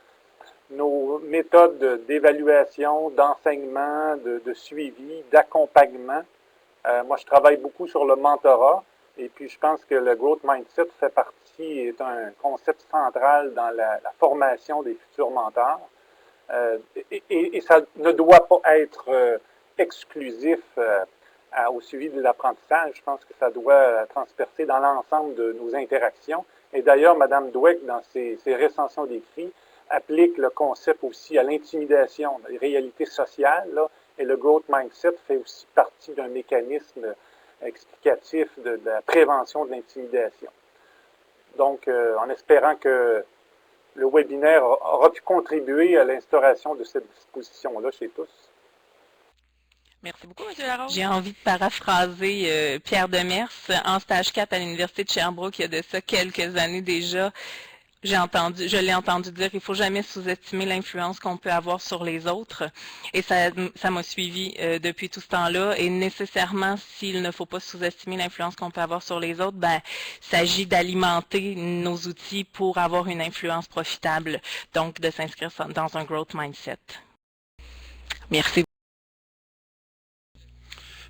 C: nos méthodes d'évaluation, d'enseignement, de suivi, d'accompagnement. Moi, je travaille beaucoup sur le mentorat et puis je pense que le growth mindset est un concept central dans la formation des futurs mentors. Et ça ne doit pas être exclusif au suivi de l'apprentissage. Je pense que ça doit transpercer dans l'ensemble de nos interactions. Et d'ailleurs, Mme Dweck, dans ses recensions d'écrits, applique le concept aussi à l'intimidation, les réalités sociales, là, et le growth mindset fait aussi partie d'un mécanisme explicatif de la prévention de l'intimidation. Donc, en espérant que le webinaire aura pu contribuer à l'instauration de cette disposition-là chez tous.
A: Merci beaucoup, M. Larose.
D: J'ai envie de paraphraser Pierre Demers, en stage 4 à l'Université de Sherbrooke, il y a de ça quelques années déjà. Je l'ai entendu dire qu'il ne faut jamais sous-estimer l'influence qu'on peut avoir sur les autres. Et ça m'a suivi depuis tout ce temps-là. Et nécessairement, s'il ne faut pas sous-estimer l'influence qu'on peut avoir sur les autres, il s'agit d'alimenter nos outils pour avoir une influence profitable. Donc, de s'inscrire dans un growth mindset.
A: Merci.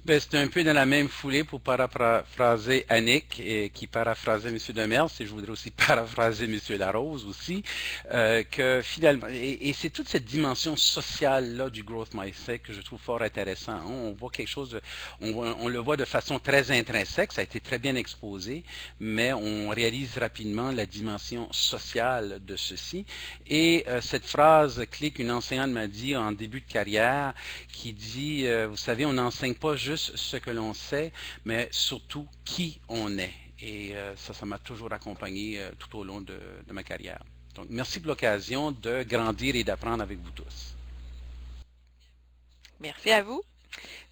E: Ben, c'est un peu dans la même foulée pour paraphraser Annick qui paraphrasait M. Demers, et je voudrais aussi paraphraser M. Larose aussi, que finalement, et c'est toute cette dimension sociale-là du growth mindset que je trouve fort intéressant. On voit quelque chose, on le voit de façon très intrinsèque, ça a été très bien exposé, mais on réalise rapidement la dimension sociale de ceci. Et cette phrase clé qu'une enseignante m'a dit en début de carrière, qui dit, vous savez, on n'enseigne pas juste ce que l'on sait, mais surtout qui on est. Et ça m'a toujours accompagné tout au long de ma carrière. Donc, merci pour l'occasion de grandir et d'apprendre avec vous tous.
A: Merci à vous.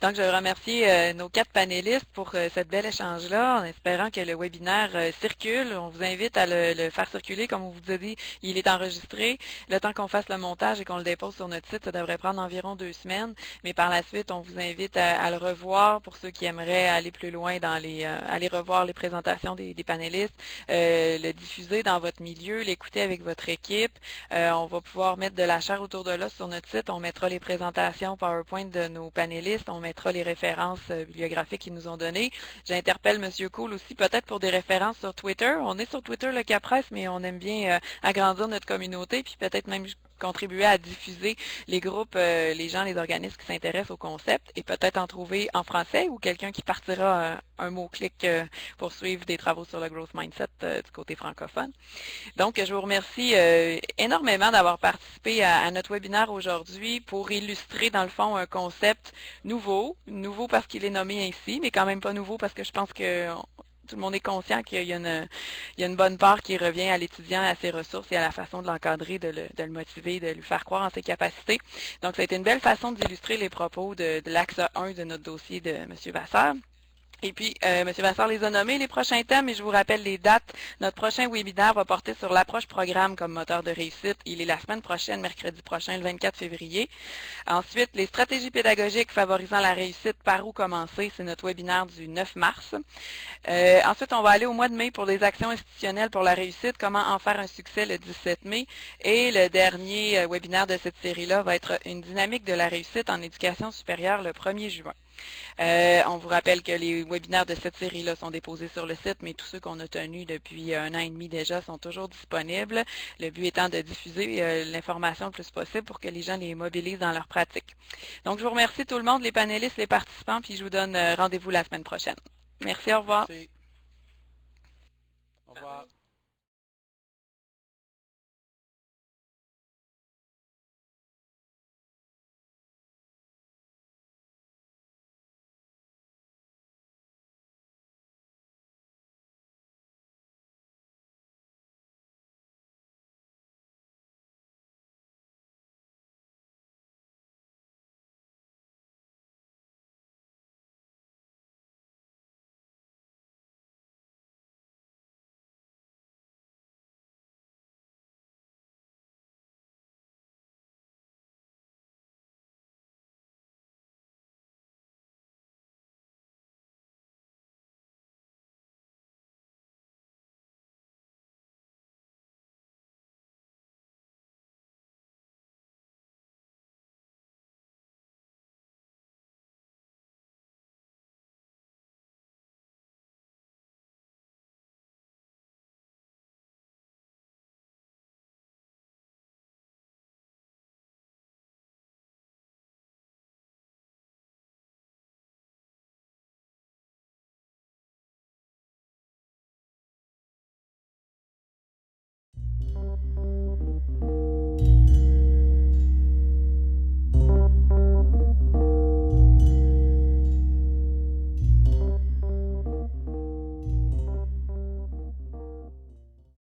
A: Donc, je veux remercier nos 4 panélistes pour cette bel échange-là, en espérant que le webinaire circule. On vous invite à le faire circuler. Comme on vous a dit, il est enregistré. Le temps qu'on fasse le montage et qu'on le dépose sur notre site, ça devrait prendre environ 2 semaines. Mais par la suite, on vous invite à le revoir pour ceux qui aimeraient aller plus loin dans aller revoir les présentations des panélistes, le diffuser dans votre milieu, l'écouter avec votre équipe. On va pouvoir mettre de la chair autour de l'os sur notre site. On mettra les présentations PowerPoint de nos panélistes. On mettra les références bibliographiques qu'ils nous ont données. J'interpelle M. Cool aussi peut-être pour des références sur Twitter. On est sur Twitter, le Capresse, mais on aime bien agrandir notre communauté, puis peut-être même contribuer à diffuser les groupes, les gens, les organismes qui s'intéressent au concept et peut-être en trouver en français ou quelqu'un qui partira un mot-clic pour suivre des travaux sur le growth mindset du côté francophone. Donc, je vous remercie énormément d'avoir participé à notre webinaire aujourd'hui pour illustrer, dans le fond, un concept nouveau parce qu'il est nommé ainsi, mais quand même pas nouveau parce que je pense que tout le monde est conscient qu'il y a une bonne part qui revient à l'étudiant, à ses ressources et à la façon de l'encadrer, de le motiver, de lui faire croire en ses capacités. Donc, ça a été une belle façon d'illustrer les propos de l'axe 1 de notre dossier de M. Vasseur. Et puis, M. Vasseur les a nommés, les prochains thèmes, et je vous rappelle les dates. Notre prochain webinaire va porter sur l'approche programme comme moteur de réussite. Il est la semaine prochaine, mercredi prochain, le 24 février. Ensuite, les stratégies pédagogiques favorisant la réussite, par où commencer? C'est notre webinaire du 9 mars. Ensuite, on va aller au mois de mai pour les actions institutionnelles pour la réussite, comment en faire un succès le 17 mai. Et le dernier webinaire de cette série-là va être une dynamique de la réussite en éducation supérieure le 1er juin. On vous rappelle que les webinaires de cette série-là sont déposés sur le site, mais tous ceux qu'on a tenus depuis 1 an et demi déjà sont toujours disponibles. Le but étant de diffuser l'information le plus possible pour que les gens les mobilisent dans leur pratique. Donc, je vous remercie tout le monde, les panélistes, les participants, puis je vous donne rendez-vous la semaine prochaine. Merci, au revoir.
E: Merci. Au revoir.